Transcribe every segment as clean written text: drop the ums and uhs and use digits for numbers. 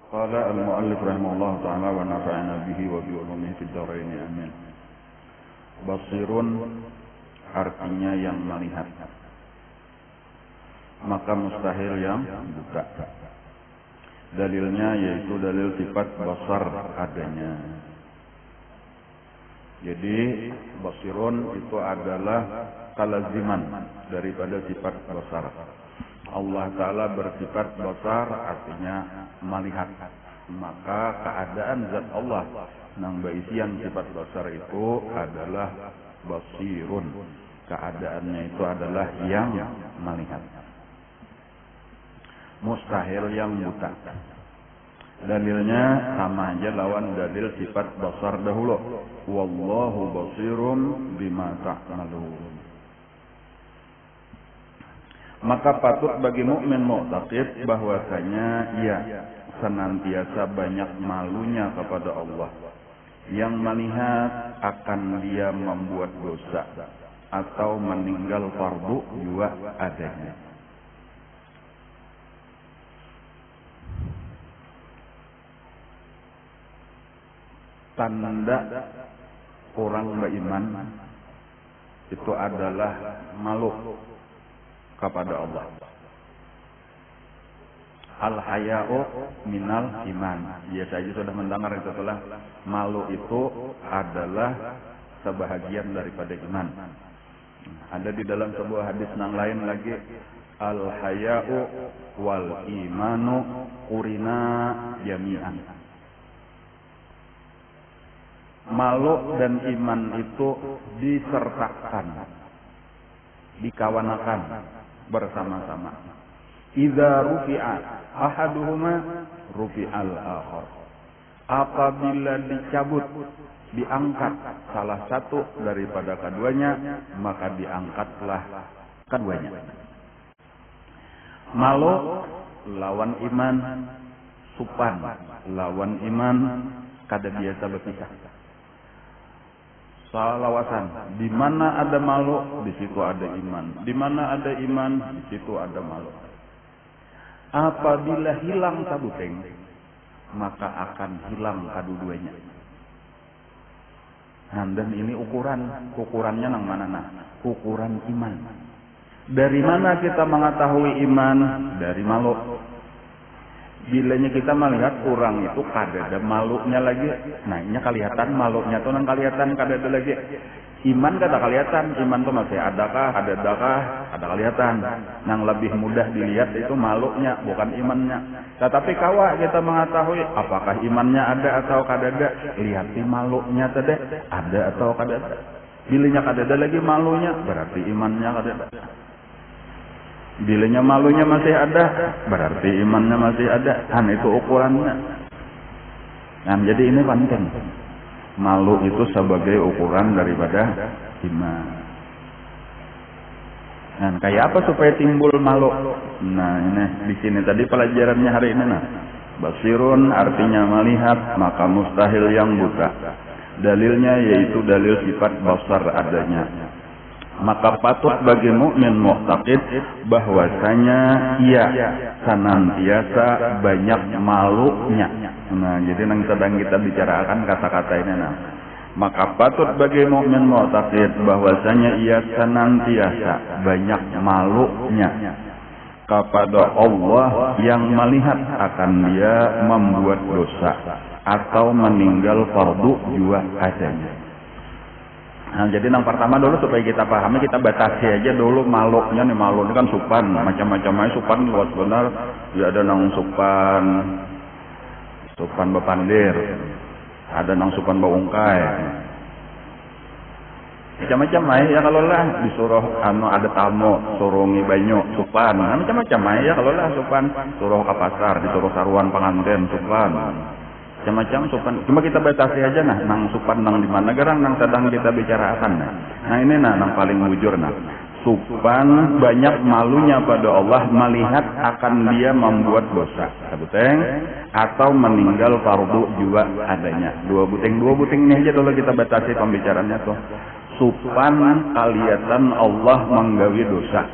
Qala al-mu'allif rahimahullah ta'ala wa nafa'ana bihi wa bi ulumihi fid dharain amin. Basirun artinya yang melihat, maka mustahil yang buta. Dalilnya yaitu dalil sifat basar adanya. Jadi basirun itu adalah kalaziman daripada sifat basar. Allah Ta'ala bersifat basar artinya melihat, maka keadaan zat Allah nang baisian sifat basar itu adalah basirun, keadaannya itu adalah yang melihat. Mustahil yang buta. Dalilnya sama aja lawan dalil sifat basar dahulu. Wallahu basirum bima ta'malun. Maka patut bagi mukmin mu'taqid bahwasanya ia senantiasa banyak malunya kepada Allah. Yang melihat akan dia membuat dosa atau meninggal fardu juga adanya. Tanda orang beriman itu adalah malu kepada Allah. Al-haya'u minal iman. Dia saja sudah mendengar itu telah malu itu adalah sebahagian daripada iman. Ada di dalam sebuah hadis yang lain lagi, al-haya'u wal imanu qurina jami'an. Malu dan iman itu disertakan, dikawanakan bersama-sama. Idza rufi'a ahaduhuma rufi'al akhar. Apabila dicabut, diangkat salah satu daripada keduanya, maka diangkatlah keduanya. Malu lawan iman, supan lawan iman kada biasa berpisah. Salawasan, di mana ada malu, di situ ada iman. Di mana ada iman, di situ ada malu. Apabila hilang sabuteng, maka akan hilang kedua-duanya. Nah, dan ini ukurannya nang mana nah? Ukuran iman. Dari mana kita mengetahui iman? Dari malu. Bilanya kita melihat orang itu kada ada malunya lagi, nah ini kelihatan malunya tuh nang kelihatan kada ada lagi. Iman kada kelihatan, iman tuh masih adakah, ada kelihatan. Nang lebih mudah dilihat itu malunya, bukan imannya. Tetapi kawa kita mengetahui apakah imannya ada atau kada ada, lihat di malunya tadi ada atau kada ada. Bilanya kada ada lagi malunya, berarti imannya kada ada. Bilanya malunya masih ada, berarti imannya masih ada. Kan itu ukurannya. Nah, jadi ini penting. Malu itu sebagai ukuran daripada iman. Nah, kayak apa supaya timbul malu? Nah, ini di sini tadi pelajarannya hari ini. Nah, basirun artinya melihat, maka mustahil yang buta. Dalilnya yaitu dalil sifat basar adanya. Maka patut bagi mukmin mu'taqid bahwasanya ia senantiasa banyak malunya. Nah, jadi yang sedang kita bicarakan kata-kata ini. Nah, maka patut bagi mukmin mu'taqid bahwasanya ia senantiasa banyak malunya kepada Allah yang melihat akan dia membuat dosa atau meninggal fardu juga adanya. Nah, jadi yang pertama dulu supaya kita pahami, kita batasi aja dulu maluknya nih. Maluk ini kan supan, macam-macam aja supan luas benar. Ya ada nang supan bepandir, ada nang supan baungkai, macam-macam aja ya kalau lah disuruh ada tamu suruh ngibanyu supan, nah, macam-macam aja ya kalau lah supan suruh ke pasar, disuruh saruan pengantin supan. Macam-macam supan. Cuma kita batasi aja nah, nang supan nang di mana garang nang sedang kita bicarakan nah. Nah ini nah nang paling mujur nah. Supan banyak malunya pada Allah melihat akan dia membuat dosa. Sabuteng atau meninggal fardu juga adanya. Dua buting ini aja dulu kita batasi pembicaraannya tuh. Supan kelihatan Allah menggawi dosa.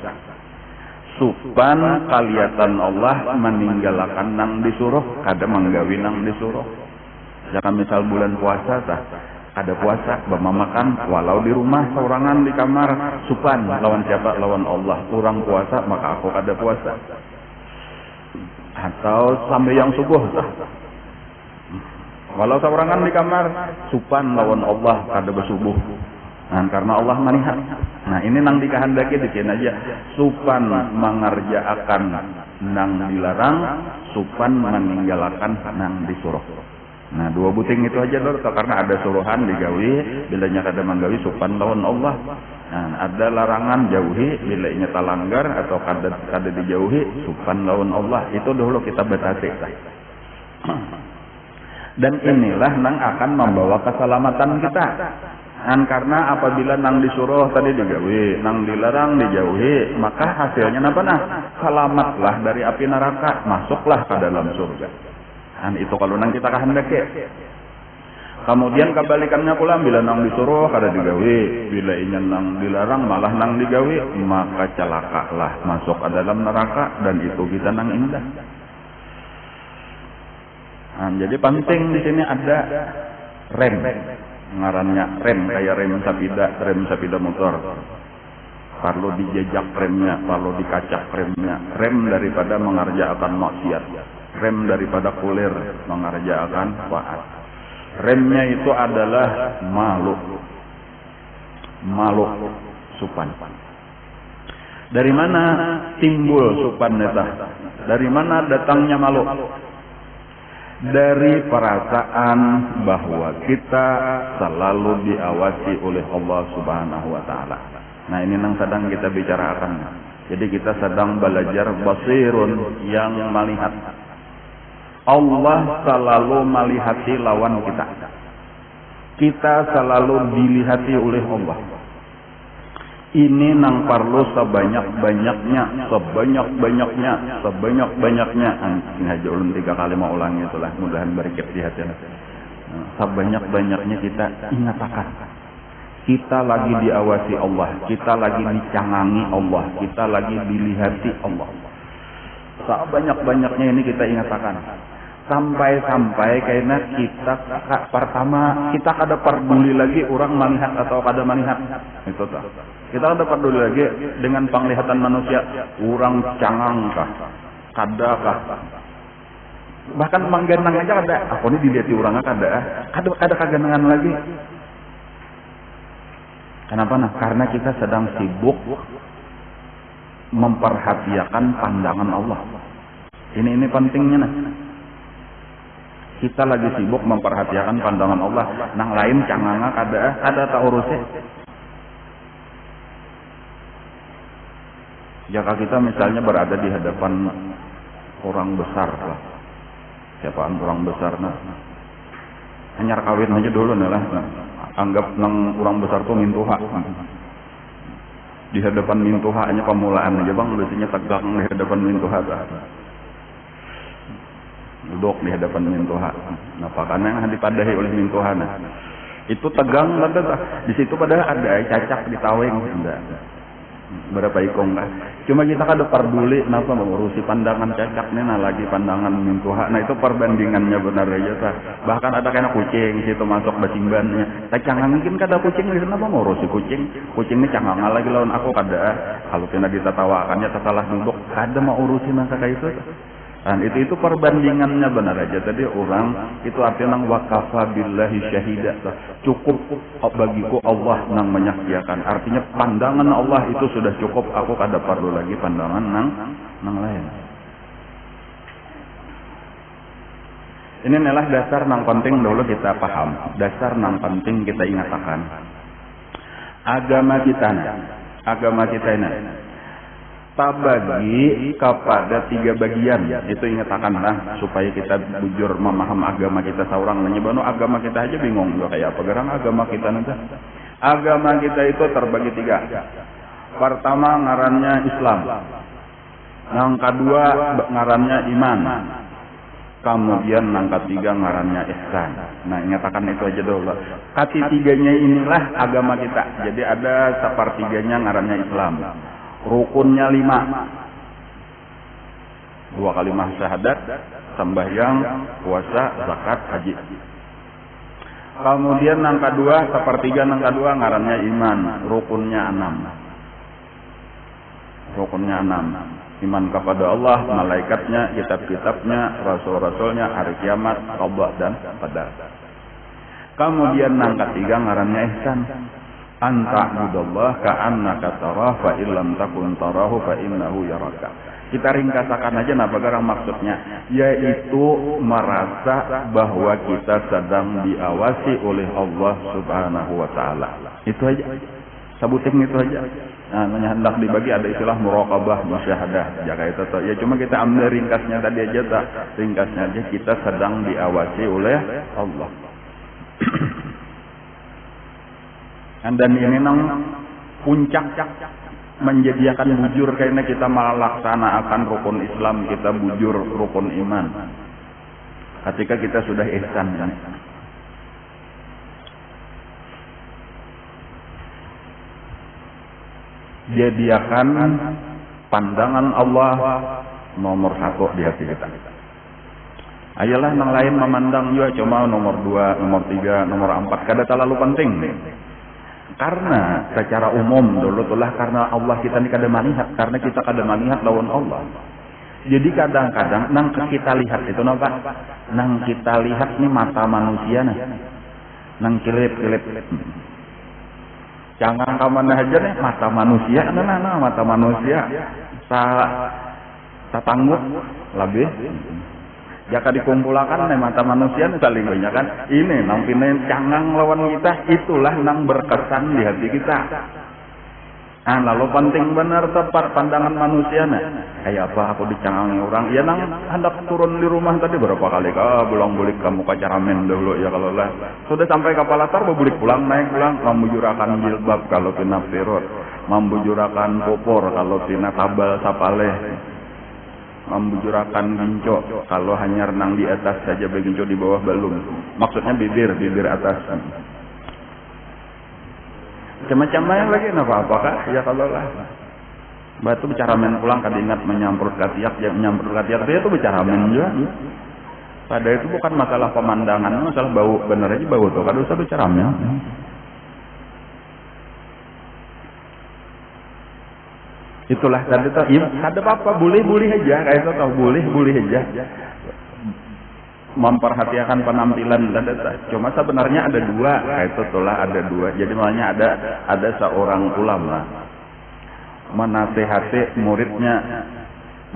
Supan kaliatan Allah meninggalkan nang disuruh, kada manggawi nang disuruh. Jangan misal bulan puasa tah, ada puasa makan walau di rumah sorangan di kamar, supan lawan siapa? Lawan Allah. Kurang puasa maka aku kada puasa. Atau sampai yang subuh tah, walau sorangan di kamar, supan lawan Allah kada bersubuh. Nah, karena Allah manihat. Nah, ini nang dikehendaki dikin aja. Supan mengerjakan nang dilarang, supan meninggalkan nang disuruh. Nah, dua buting itu aja lor, karena ada suruhan digawi, bilanya kada manggawi supan lawan Allah. Nah, ada larangan jauhi, bilanya talanggar atau kada dijauhi, supan lawan Allah. Itu dulu kita batasi. Dan inilah nang akan membawa keselamatan kita. Karena apabila nang disuruh tadi digawi, nang dilarang dijauhi, maka hasilnya apa nah? Selamatlah dari api neraka, masuklah ke dalam surga. Itu kalau nang kita kehendaki. Kemudian kebalikannya pula, bila nang disuruh kada digawi, bila ingin nang dilarang malah nang digawi, maka celakalah masuk ke dalam neraka, dan itu kita nang indah. Jadi penting di sini ada rem. Ngarannya rem, kayak rem sapida motor. Perlu dijejak remnya, perlu dikacak remnya. Rem daripada mengerjakan maksiat, rem daripada kulir mengerjakan taat. Remnya itu adalah makhluk supan. Dari mana timbul supan neta? Dari mana datangnya makhluk? Dari perasaan bahwa kita selalu diawasi oleh Allah Subhanahu wa taala. Nah, ini yang sedang kita bicarakan. Jadi kita sedang belajar basirun, yang melihat. Allah selalu melihati lawan kita. Kita selalu dilihati oleh Allah. Ini nang perlu sebanyak-banyaknya. Ini aja ulun 3 kali mau ulangi itulah, mudahan berikut di hati. Sebanyak-banyaknya kita ingatkan. Kita lagi diawasi Allah, kita lagi dicangangi Allah, kita lagi dilihati Allah. Sebanyak-banyaknya ini kita ingatkan. Sampai karena kita pertama kita kada peduli lagi orang melihat atau kada melihat. Itu tuh. Kita kada peduli lagi dengan penglihatan manusia, orang cangang kah, kada kah. Bahkan manggenang aja kada. Aku ini dilihat orang kada kagenangan lagi. Kenapa nah? Karena kita sedang sibuk memperhatikan pandangan Allah. Ini pentingnya nah. Kita lagi sibuk memperhatikan pandangan Allah. Nang lain canganga kada tak urusnya. Jika kita misalnya berada di hadapan orang besar lah. Siapaan orang besar nah? Hanya kawin aja dulu nah lah. Anggap nang orang besar tuh mintuha. Di hadapan mintuha hanya pemulaan aja bang. Biasanya tegang di hadapan mintuha. Duduk di hadapan mintuha. Nah, pakaian yang dipadahi oleh mintuha. Nah, itu tegang banget. Di situ padahal ada cacak di taweng. Berapa ikong kah? Cuma kita kada peduli kenapa mengurusi pandangan cacaknya, nah lagi pandangan mintuha. Nah, itu perbandingannya benar aja tah. Bahkan ada kena kucing situ masuk basimbannya. Cangang mungkin kada kucing di sana mengurusi kucing. Kucingnya cangang lagi lawan aku kada. Kalau kena ditatawakannya salah duduk kada mau urusin masa kayak itu. Dan itu perbandingannya benar aja. Tadi orang itu artinya nang wakafa billahi syahida. Cukup bagiku Allah nang menyaksikan. Artinya pandangan Allah itu sudah cukup. Aku kada perlu lagi pandangan nang lain. Ini adalah dasar nang penting dulu kita paham. Dasar nang penting kita ingatkan. Agama kita ini tabagi kepada 3 bagian. Itu ingatkanlah supaya kita bujur memaham agama kita seorang. Menyebanu agama kita aja bingung juga kayak apa gerang agama kita nanti. Agama kita itu terbagi 3. Pertama ngarannya Islam. Yang kedua ngarannya iman. Kemudian yang ketiga ngarannya ihsan. Nah, ingatkan itu aja dulu. Ketiganya inilah agama kita. Jadi ada sepertiganya ngarannya Islam. Rukunnya 5. 2 kalimah syahadat, sembahyang, puasa, zakat, haji. Kemudian yang kedua, sepertiga yang kedua ngarannya iman, rukunnya 6. Rukunnya 6. Iman kepada Allah, malaikatnya, kitab-kitabnya, rasul-rasulnya, hari kiamat, qada dan qadar. Kemudian yang ketiga ngarannya ihsan. Anta budallah ka'annaka tarah fa illam takun tarahu fa innahu yaraka. Kita ringkasakan aja apa garang maksudnya, yaitu merasa bahwa kita sedang diawasi oleh Allah Subhanahu wa taala. Itu aja. Sebutin itu aja. Nah, hendak dibagi ada istilah muraqabah, musyahadah, jaga itu toh. Ya cuma kita ambil ringkasnya tadi aja tak. Ringkasnya aja kita sedang diawasi oleh Allah. Dan ini nang puncak menjadikan bujur karena kita melaksanakan rukun Islam, kita bujur rukun iman. Ketika kita sudah ihsan kan. Jadikan pandangan Allah nomor 1 di hati kita. Ayolah yang lain memandang juga cuma nomor 2, nomor 3, nomor 4 kada terlalu penting. Karena secara umum dulu itulah karena Allah kita ini kada melihat, karena kita kada melihat lawan Allah. Jadi kadang-kadang nang kita lihat itu napa? Nang kita lihat nih mata manusia nah. Nang kilip-kilip. Jangan kamana aja nih mata manusia, nah mata manusia. Tatanggut lebih. Jika dikumpulkan nih mata manusia saling banyak kan. Ini nang pinen cangang lawan kita, itulah nang berkesan di hati kita. Nah, lalu penting benar tepat pandangan manusia nah. Kayak apa aku dicangangi orang? Ya nang hendak turun di rumah tadi berapa kali belum bulik kamu kacaramen dulu ya kalau lah. Sudah sampai kapal latar bulik pulang naik pulang membujurakan jilbab kalau tina firot, membujurakan popor kalau tina tabal sapaleh. Membujurakan ginco kalau hanya renang di atas saja beginco di bawah belum. Maksudnya bibir atas. Macam-macam lain lagi apakah ya kalau lah. Batu bicara men pulang kadingat menyamprot katiak, ya menyamprot katiak dia itu bicara men juga. Pada itu bukan masalah pemandangan, masalah bau, bener aja bau tuh. Kada usah bicara men. Itulah tadi tuh, ada apa boleh aja kayak itu tau boleh aja. Memperhatikan penampilan dan cuma sebenarnya ada 2 kayak itu tulah ada 2. Jadi makanya ada seorang ulama menasehati muridnya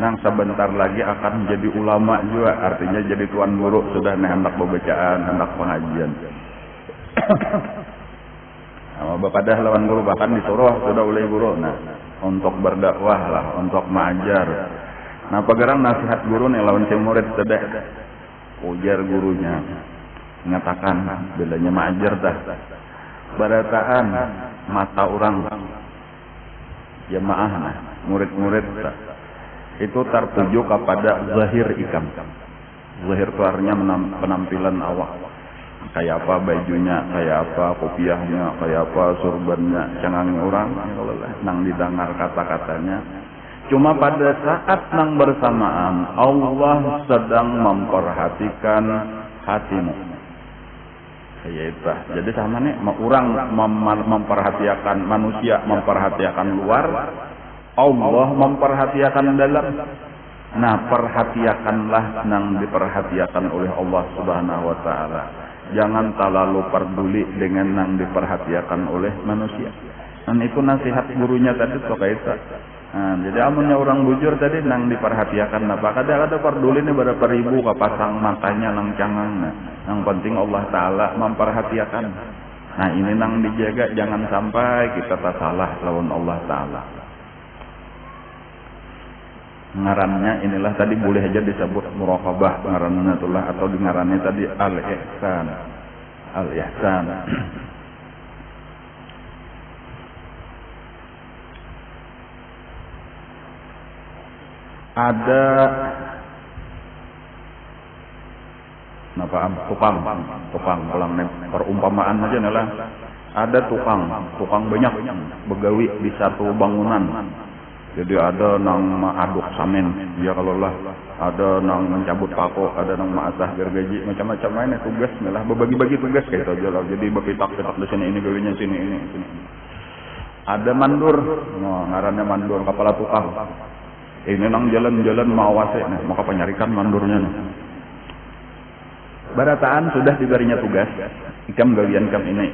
nang sebentar lagi akan menjadi ulama juga, artinya jadi tuan guru sudah hendak pembacaan, hendak pengajian. Sama bapak dah lawan guru bahkan disuruh sudah oleh guru untuk berdakwah lah, untuk mengajar. Nah pagarang nasihat guru nih lawan si murid sudah ujar gurunya mengatakan bedanya mengajar dah barataan mata orang jamaah murid-murid itu tertuju kepada zahir ikam. Zahir itu artinya penampilan awak, kayak apa bajunya, kayak apa kopiahnya, kayak apa surbannya, cangang orang nang didengar kata-katanya. Cuma pada saat nang bersamaan Allah sedang memperhatikan hatimu. Yaitu. Jadi sama nih orang memperhatikan manusia, memperhatikan luar, Allah memperhatikan dalam. Nah, perhatikanlah nang diperhatikan oleh Allah Subhanahu wa taala. Jangan terlalu peduli dengan nang diperhatikan oleh manusia. Dan itu nasihat gurunya tadi kayak nah, jadi amunnya orang bujur tadi nang diperhatikan apa kada peduli nih berapa ribu kapasang matanya nang cangang yang penting Allah taala memperhatikan. Nah ini nang dijaga, jangan sampai kita tak salah lawan Allah taala. Ngarannya inilah tadi boleh aja disebut muraqabah ngarannya itulah, atau ngarannya tadi al-ihsan. Ada tukang pulang perumpamaan aja nih lah. Ada tukang banyak begawi di satu bangunan. Jadi ada nang aduk samen, ya kalau lah ada nang mencabut pako, ada nang maasah gergaji, macam-macam mainnya tugas, malah berbagi-bagi tugas kayak itu aja lah. Jadi berpitak-pitak di sini ini gawinya sini ini. Ada mandur, ngarannya mandur kepala tukang. Ini nang jalan-jalan mau wase, nah maka penyarikan mandurnya nih. Barataan sudah diberinya tugas, ikam gawian ikam ini,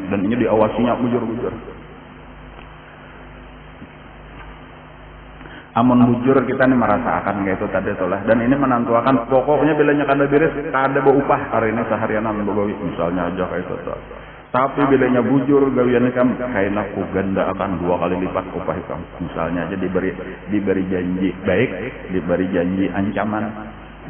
dan ini diawasinya bujur-bujur. Amun bujur kita nih merasakan kayak itu tadi tolah, dan ini menantuakan pokoknya bilanya kada beres, kada upah hari ini seharian begawi misalnya aja kayak itu. Tapi bilanya bujur gawian ikam kayaknya ku ganda akan 2 kali lipat upah ikam. Misalnya aja diberi janji baik, diberi janji ancaman.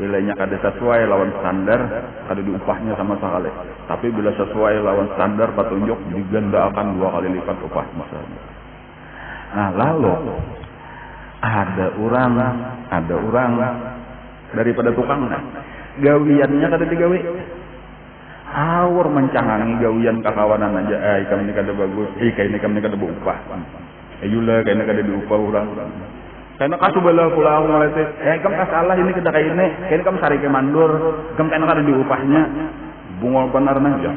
Bilanya kada sesuai lawan standar, kada diupahnya sama sekali. Tapi bila sesuai lawan standar petunjuk diganda akan 2 kali lipat upah misalnya. Nah lalu ada orang daripada tukang gawiannya kada digawi awur mencangangi gawian kakawanan aja ikam ini kada bagus ikam ini kada beupah ayula kayaknya kada diupah orang karena kasu bala pula aku ngalete ikam kasalah ini kada kayak ini kayaknya kamu sari ke mandur ikam kayaknya kada diupahnya bungol benar aja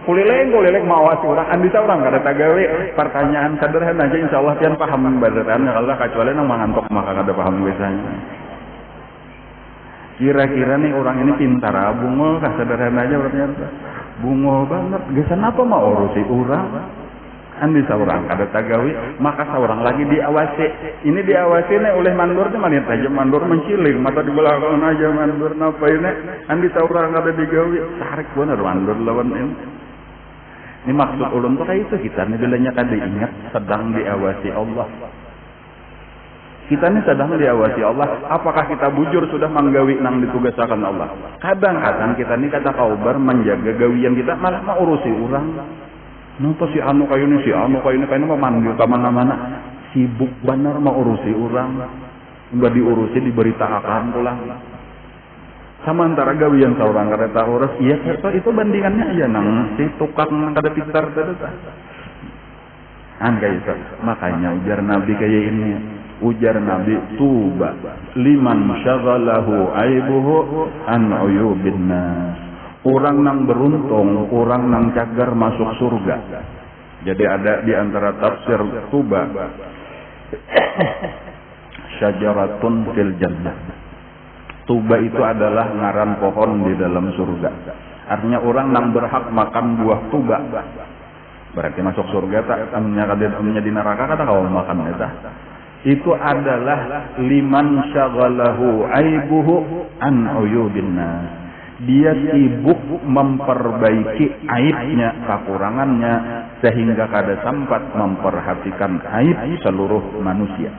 kulileng mawasi orang andisa orang kada tagawe pertanyaan sederhana aja insyaallah pian paham badan Allah kecuali nang mangantok maka kada paham biasanya. Kira-kira nih orang ini pintar bungol sederhana aja ternyata bungol banget gesan apa mau urusi orang andisa orang kada tagawe maka seorang lagi diawasi ini diawasi nih oleh mandur nih manit aja mandur menciling mata di belakang aja mandur napa ini andisa orang kada digawe tarik bener mandur lawan ini. Ini maksud ulun tuh kayak itu kita nih bilanya kada ingat sedang diawasi Allah. Kita nih sedang diawasi Allah. Apakah kita bujur sudah menggawi nang ditugasakan Allah? Kadang-kadang kita nih kata kaubar menjaga gawian kita malah mau urusi orang. Napa si anu kayu ini si anu kayu ini memanggil ke mana-mana. Sibuk benar mau urusi orang. Enggak diurusi diberitakan pulang. Sementara gawian seorang kada urus, iya itu bandingannya aja nang si tukang kada pintar tadi. Kayak itu. Makanya ujar Nabi kayak ini. Ujar Nabi tuba liman syaghalahu aibuhu an uyubin nas. Orang nang beruntung, orang nang cagar masuk surga. Jadi ada di antara tafsir tuba syajaratun fil jannah. Tuba itu adalah ngaran pohon di dalam surga. Artinya orang yang berhak makan buah tuba. Berarti masuk surga tak? Amnya di neraka kata kau makan itu. Itu adalah liman syaghalahu aibuhu an uyubin nas. Dia sibuk memperbaiki aibnya, kekurangannya sehingga kada sempat memperhatikan aib seluruh manusia.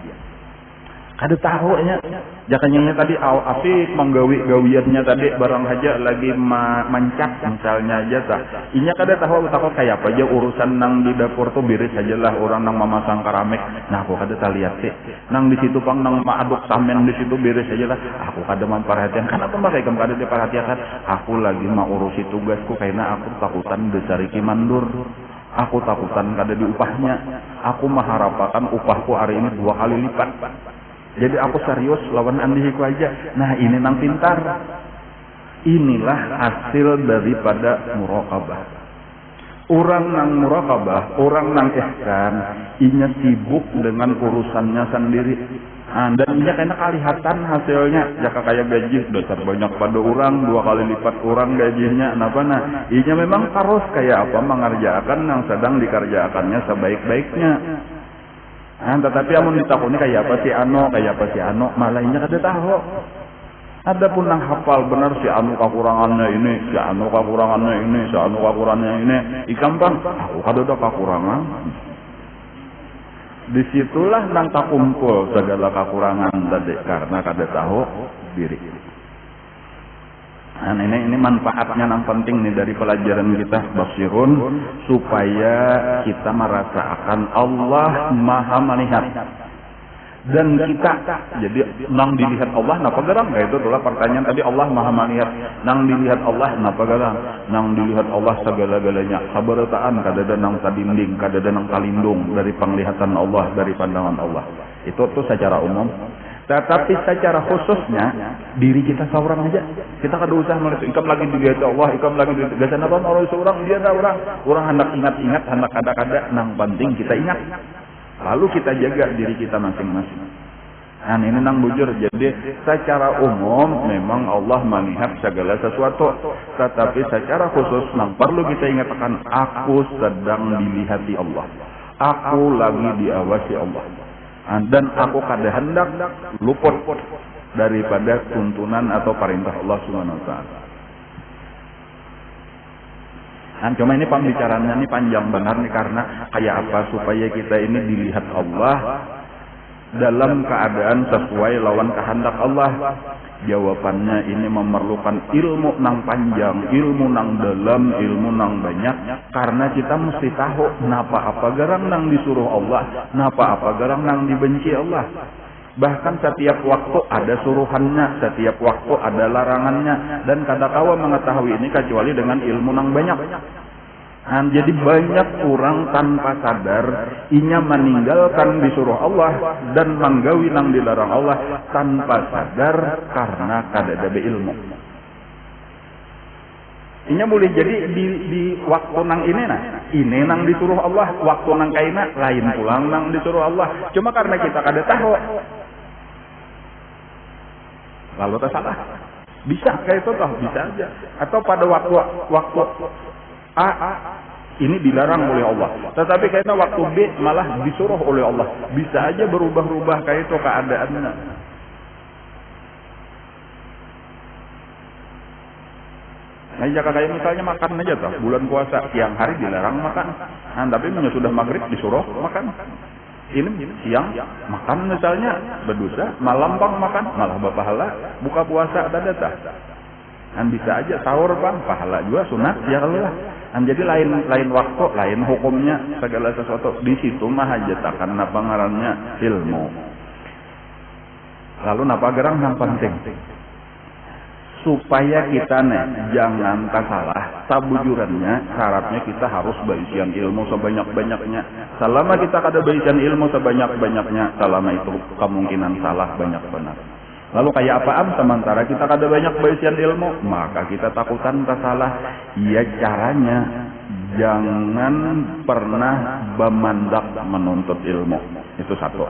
Kada tahu nya jakanya tadi asik menggawi gawiannya tadi barang haja lagi mancak misalnya aja tak inya kada tahu takut kayak apa aja urusan nang di dapur tuh beres sajalah orang nang memasang keramik nah aku kada lihat sih nang di situ pang nang maaduk samen di situ beres sajalah aku kada memperhatikan kenapa pakai kamu kada diperhatikan aku lagi mau urusi tugasku karena aku takutan besar iki mandur. Aku takutan kada diupahnya. Aku mengharapkan upahku hari ini 2 kali lipat. Jadi aku serius lawan andihiku aja. Nah ini nang pintar. Inilah hasil daripada muraqabah. Orang nang muraqabah, orang nang ihsan, inya sibuk dengan urusannya sendiri. Dan inya kena kelihatan hasilnya. Jika kayak gaji dasar banyak pada orang, 2 kali lipat orang gajinya. Kenapa? Nah, inya memang harus kayak apa mengerjakan yang sedang dikerjakannya sebaik-baiknya. Tetapi amun ditakuni kayak apa si ano, malah inya kada tahu. Adapun nang hafal benar si anu kekurangannya ini, si anu kekurangannya ini, si anu kekurangannya ini, ikam bang, aku kada ada kekurangan. Disitulah nang takumpul segala kekurangan tadi karena kada tahu diri. Nah, ini manfaatnya yang penting nih dari pelajaran kita basirun supaya kita merasakan Allah Maha melihat Dan kita jadi nang dilihat Allah napa garang, itu itulah pertanyaan tadi. Allah maha melihat, nang dilihat Allah napa garang, nang dilihat Allah segala-galanya sabarataan kadada nang sadinding kadada nang kalindung dari penglihatan Allah, dari pandangan Allah. Itu tuh secara umum. Tetapi secara khususnya diri kita seorang aja, kita kada usah melihat ikam lagi dilihat Allah, ikam lagi dilihat apa orang seorang dia ada orang hendak ingat-ingat, hendak kada-kada, nang penting kita ingat. Lalu kita jaga diri kita masing-masing. Nah ini nang bujur. Jadi secara umum memang Allah melihat segala sesuatu. Tetapi secara khusus nang perlu kita ingatkan, aku sedang dilihati Allah. Aku lagi diawasi Allah. Dan aku kada hendak luput daripada tuntunan atau perintah Allah Subhanahu wa taala. Cuma ini pembicaranya ini panjang benar nih, karena kayak apa supaya kita ini dilihat Allah dalam keadaan sesuai lawan kehendak Allah. Jawabannya ini memerlukan ilmu nang panjang, ilmu nang dalam, ilmu nang banyak, karena kita mesti tahu napa apa garang nang disuruh Allah, napa apa garang nang dibenci Allah. Bahkan setiap waktu ada suruhannya, setiap waktu ada larangannya, dan kada kawa mengetahui ini kecuali dengan ilmu nang banyak. Jadi banyak orang tanpa sadar inya meninggalkan disuruh Allah dan manggawi nang dilarang Allah tanpa sadar karena kada ada ilmu. Inya boleh jadi di waktu nang ini nang disuruh Allah, waktu nang kaina lain pulang nang disuruh Allah. Cuma karena kita kada tahu, lalu tak salah. Bisa kayak itu toh, bisa aja. Atau pada waktu A ini dilarang oleh Allah, tetapi kayaknya waktu B malah disuruh oleh Allah. Bisa aja berubah-ubah kayak itu keadaannya. Nah, jika kayak misalnya makan aja toh, bulan puasa siang hari dilarang makan, tapi sudah maghrib disuruh makan. Ini siang makan misalnya berdosa, malam bang makan malah berpahala, buka puasa ada data. Bisa aja sahur bang pahala juga sunat ya kalau lah. Jadi lain waktu, lain hukumnya segala sesuatu. Di situ mah hajatakan napa ngarannya ilmu. Lalu napa gerang yang penting supaya kita jangan salah sabujurannya, syaratnya kita harus baisian ilmu sebanyak-banyaknya. Selama kita kada baisian ilmu sebanyak-banyaknya, selama itu kemungkinan salah banyak benar. Lalu kayak apaan sementara kita kada banyak baisian ilmu, maka kita takutan salah. Ya caranya jangan pernah bemandak menuntut ilmu. Itu satu.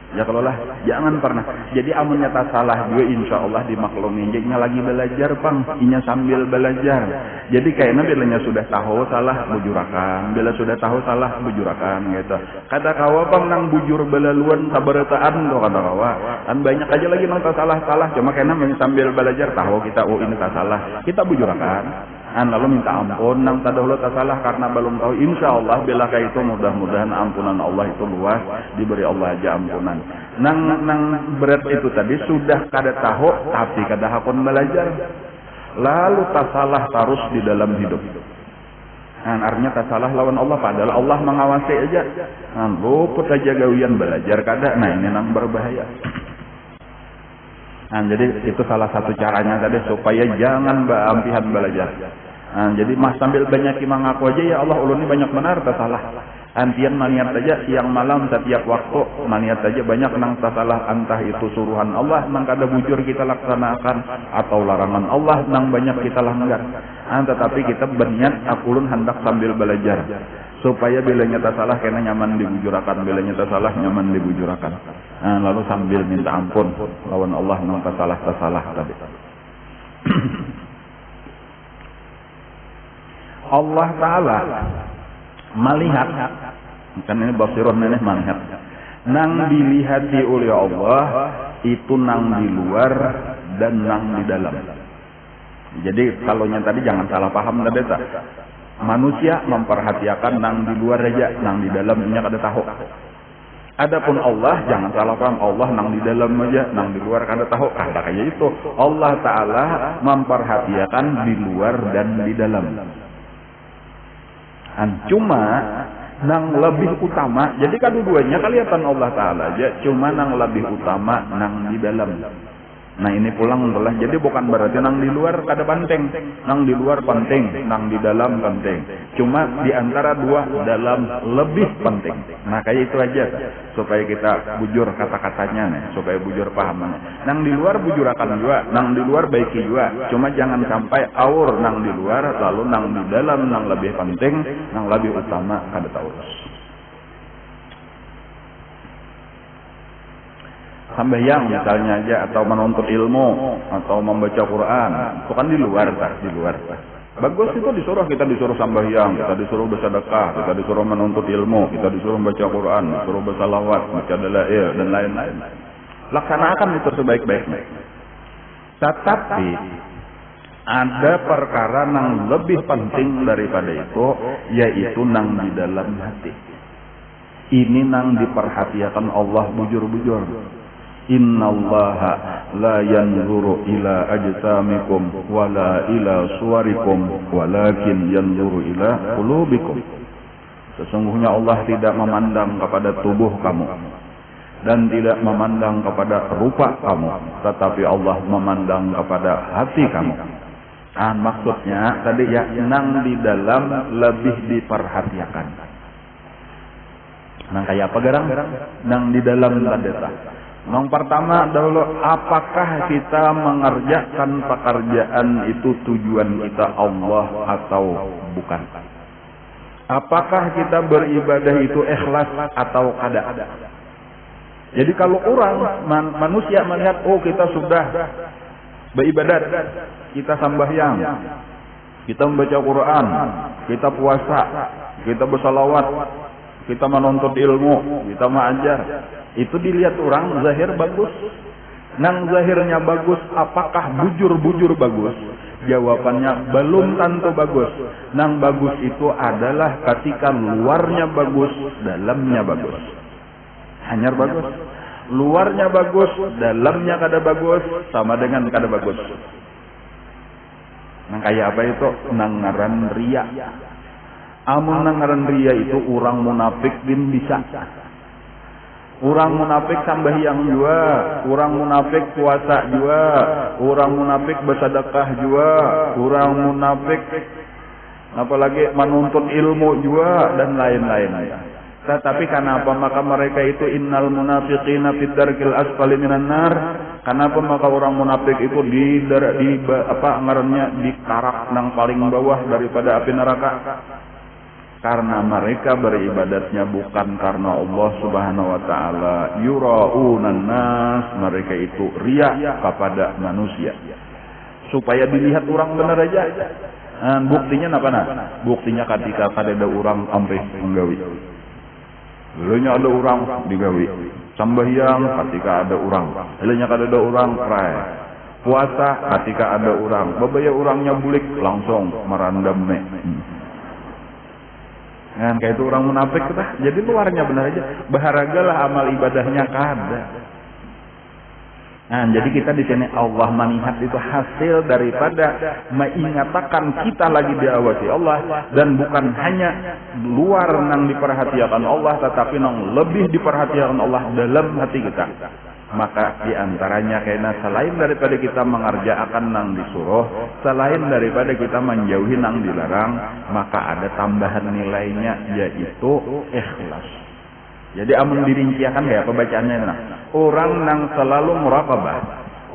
Ya kalau lah, jangan pernah. Jadi amunnya tak salah juga insya Allah dimaklumi. Jadinya lagi belajar pang, inya sambil belajar. Jadi kayaknya bilanya sudah tahu salah bujurakan, bila sudah tahu salah bujurakan gitu. Kata kawa pang nang bujur belaluan sabarataan tuh kata kawa. Kan banyak aja lagi nang tak salah. Cuma kayaknya sambil belajar tahu kita ini tak salah, kita bujurakan. Lalu minta ampun nang tadahulu tak salah karena belum tahu. Insya Allah bila kayak itu mudah-mudahan ampunan Allah itu luas, diberi Allah aja ampunan. Nang berat itu tadi sudah kada tahu tapi kada hakun belajar, lalu tak salah terus di dalam hidup. Artinya tak salah lawan Allah, padahal Allah mengawasi aja. Luput aja gawian belajar kada. Nah ini nang berbahaya. Jadi itu salah satu caranya tadi supaya jangan ampihan belajar. Jadi sambil banyak mengaku aja ya Allah ulun ini banyak benar tak salah. Antian maniat saja siang malam setiap waktu maniat saja banyak nang tak salah, entah itu suruhan Allah nang kada bujur kita laksanakan atau larangan Allah nang banyak kita langgar. Tetapi kita berniat akulun hendak sambil belajar supaya bila nyata salah kena nyaman dibujurakan, bila nyata salah nyaman dibujurakan. Lalu sambil minta ampun lawan Allah nang salah tadi. Allah Ta'ala melihat, kan ini basirun ini melihat, nang dilihati oleh Allah itu nang di luar dan nang di dalam. Jadi kalau yang tadi jangan salah paham tadi. Manusia memperhatikan nang di luar aja, nang di dalamnya kada tahu. Adapun Allah jangan salah paham, Allah nang di dalam aja, nang di luar kada tahu. Kada kayak itu. Allah Ta'ala memperhatikan di luar dan di dalam. Cuma nang lebih utama. Jadi kedua-duanya kelihatan Allah Ta'ala aja, cuma nang lebih utama nang di dalam. Nah ini pulang telah, jadi bukan berarti nang di luar kada penting, nang di luar penting, nang di dalam penting. Cuma di antara dua dalam lebih penting. Nah kayak itu aja, supaya kita bujur kata-katanya nih, supaya bujur pahamannya. Nang di luar bujurakan juga, nang di luar baiki juga. Cuma jangan sampai aur nang di luar, lalu nang di dalam nang lebih penting, nang lebih utama kada taurus. Sembahyang misalnya aja, atau menuntut ilmu, atau membaca Quran, itu kan di luar. Bagus itu kita disuruh sembahyang, kita disuruh bersedekah, kita disuruh menuntut ilmu, kita disuruh baca Quran, disuruh bersalawat, baca dalail dan lain-lain. Laksanakan itu sebaik-baiknya. Tetapi ada perkara yang lebih penting daripada itu, yaitu nang di dalam hati. Ini nang diperhatikan Allah bujur-bujur. Innallaha la yanzuru ila ajsamikum wala ila suwarikum walakin yanzuru ila qulubikum. Sesungguhnya Allah tidak memandang kepada tubuh kamu dan tidak memandang kepada rupa kamu, tetapi Allah memandang kepada hati kamu. Maksudnya tadi ya, nang di dalam lebih diperhatikan. Nang kayak apa garang? Nang di dalam tadeta. Yang pertama dahulu, apakah kita mengerjakan pekerjaan itu tujuan kita Allah atau bukan? Apakah kita beribadah itu ikhlas atau kada? Jadi kalau orang manusia melihat, oh kita sudah beribadat, kita sembahyang, kita membaca Quran, kita puasa, kita bersalawat, kita menuntut ilmu, kita mengajar. Itu dilihat orang zahir bagus. Nang zahirnya bagus, apakah bujur-bujur bagus? Jawabannya belum tentu bagus. Nang bagus itu adalah ketika luarnya bagus, dalamnya bagus. Hanya bagus. Luarnya bagus, dalamnya kada bagus, sama dengan kada bagus. Nang kayak apa itu? Nang ngaran ria. Amun nang ngaran ria itu orang munafik din bisa. Orang munafik sembahyang juga, orang munafik puasa juga, orang munafik bersedekah juga, orang munafik apalagi menuntut ilmu juga dan lain-lain. Tetapi kenapa maka mereka itu innal munafiqina fid darkil asfali minan nar? Kenapa maka orang munafik itu di karak nang paling bawah daripada api neraka? Karena mereka beribadatnya bukan karena Allah Subhanahu wa taala. Yura'unan nas, mereka itu riya kepada manusia. Supaya dilihat orang benar aja. Buktinya apa nah? Buktinya ketika ada orang ampe menggawi. Dulunya ada orang digawi. Sembahyang ketika ada orang. Dulunya ada orang pray. Puasa ketika ada orang. Babaya orangnya bulik langsung merandam nih. Kan kayak itu orang munafik kita. Jadi luarnya benar aja. Baharagalah amal ibadahnya kada. Nah, jadi kita di sini Allah melihat itu hasil daripada mengatakan kita lagi diawasi Allah, dan bukan hanya luar nang diperhatikan Allah, tetapi nang lebih diperhatikan Allah dalam hati kita. Maka diantaranya karena selain daripada kita mengerjakan nang disuruh, selain daripada kita menjauhi nang dilarang, maka ada tambahan nilainya, yaitu ikhlas. Jadi amun dirinciakan kayak pembacaannya nah, orang nang selalu muraqabah,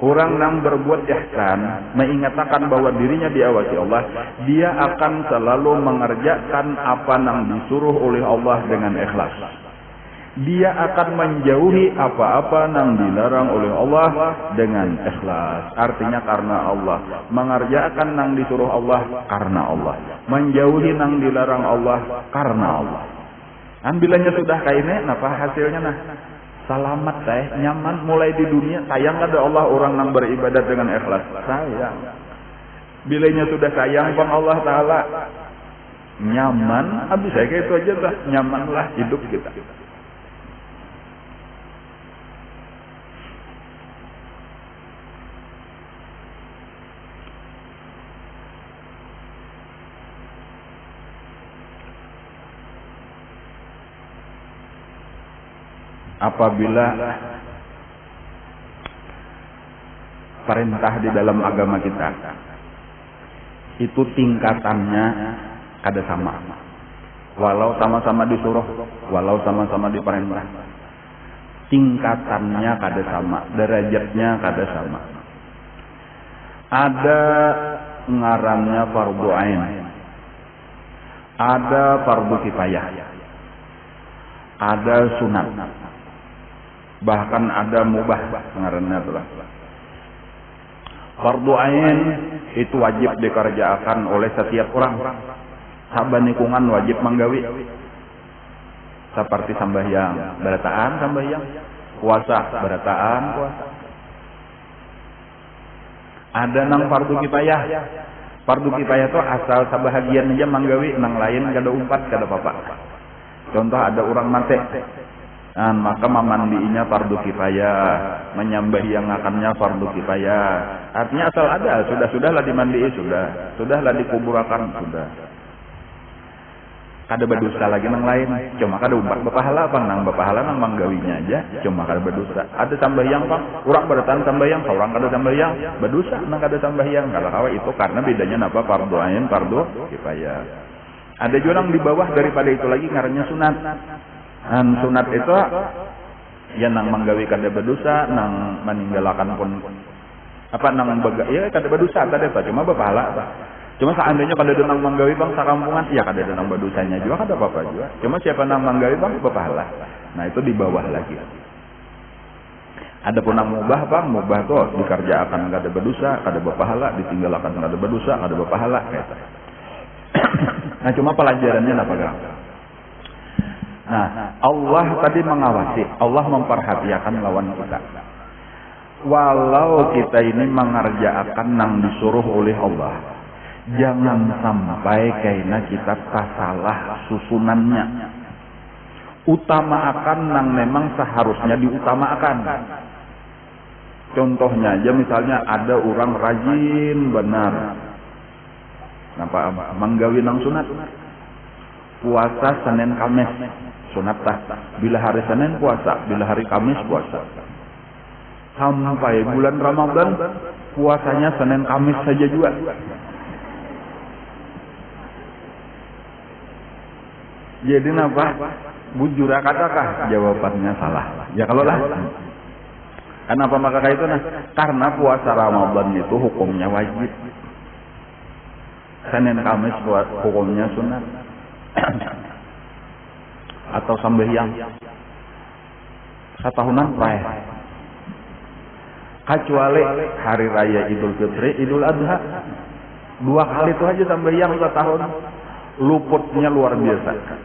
orang nang berbuat ihsan, mengingatkan bahwa dirinya diawasi Allah, dia akan selalu mengerjakan apa nang disuruh oleh Allah dengan ikhlas. Dia akan menjauhi apa-apa yang dilarang oleh Allah dengan ikhlas. Artinya karena Allah. Mengerjakan yang disuruh Allah karena Allah. Menjauhi yang dilarang Allah karena Allah. Ambilannya sudah kayak ini, apa hasilnya nah? Selamat nyaman mulai di dunia. Sayang ada Allah orang yang beribadat dengan ikhlas. Sayang. Bilanya sudah sayang pun Allah Ta'ala. Nyaman, habis saya kayak itu aja dah. Nyamanlah hidup kita. apabila perintah di dalam agama kita itu tingkatannya kada sama, walau sama-sama disuruh, walau sama-sama diperintah, tingkatannya kada sama, derajatnya kada sama. Ada ngarannya fardu ain, ada fardu kifayah, ada sunat, bahkan ada mubah ngarannya itulah. Fardu ain itu wajib dikerjakan oleh setiap orang. Sabanikunan wajib manggawi. Seperti sambahyang, berataan sambahyang, puasa, berataan puasa. Ada nang fardu kifayah. Fardu kifayah itu asal sabahagian aja manggawi, nang lain kada umpat kada apa-apa. Contoh ada orang mati, maka memandiinya fardu kifayah, menyambahyangkannya fardu kifayah. Artinya asal ada, sudahlah dimandii, sudahlah dikuburakan, sudah. Kada berdosa lagi nang lain, cuma kada umpat berpahala bang, nang berpahala nang manggawinya aja, cuma kada berdosa. Ada sambahyang bang, orang bertahan sambahyang, orang kada sambahyang, berdosa nang kada sambahyang. Kalau kawa itu karena bedanya apa? Fardu ain, fardu kifayah. Ada juga yang di bawah daripada itu lagi ngarannya sunat. Sunat itu ya nang manggawi kada berdosa, nang meninggalkan pun apa nang ya kada berdosa kada apa, cuma berpahala. Cuma seandainya kada ada nang manggawi bang sakampungan, ya kada ada nang berdosanya juga kada apa-apa juga. Cuma siapa nang manggawi bang berpahala. Nah itu di bawah lagi. Ada pun nang mubah bang, mubah tuh dikerjakan kada berdosa, kada berpahala, ditinggalkan kada berdosa, kada berpahala kayak. Nah cuma pelajarannya apa gang? Nah Allah tadi mengawasi, Allah memperhatikan lawan kita. Walau kita ini mengerjakan nang disuruh oleh Allah, jangan sampai kayaknya kita salah susunannya. Utamakan nang memang seharusnya diutamakan. Contohnya aja misalnya ada orang rajin benar, manggawi nang sunat, puasa Senin Kamis sunat tah. Bila hari Senin puasa, bila hari Kamis puasa. Sampai bulan Ramadan puasanya Senin Kamis saja juga. Jadi apa? Bujur katakah? Jawabannya salah. Ya kalau lah. Kenapa maka kayak itu nah? Karena puasa Ramadan itu hukumnya wajib. Senin Kamis buat hukumnya sunat. Atau sambahyang. Satahunan prae. Kecuali hari raya Idul Fitri, Idul Adha. 2 kali itu aja sambahyang setahun. Luputnya luar biasa.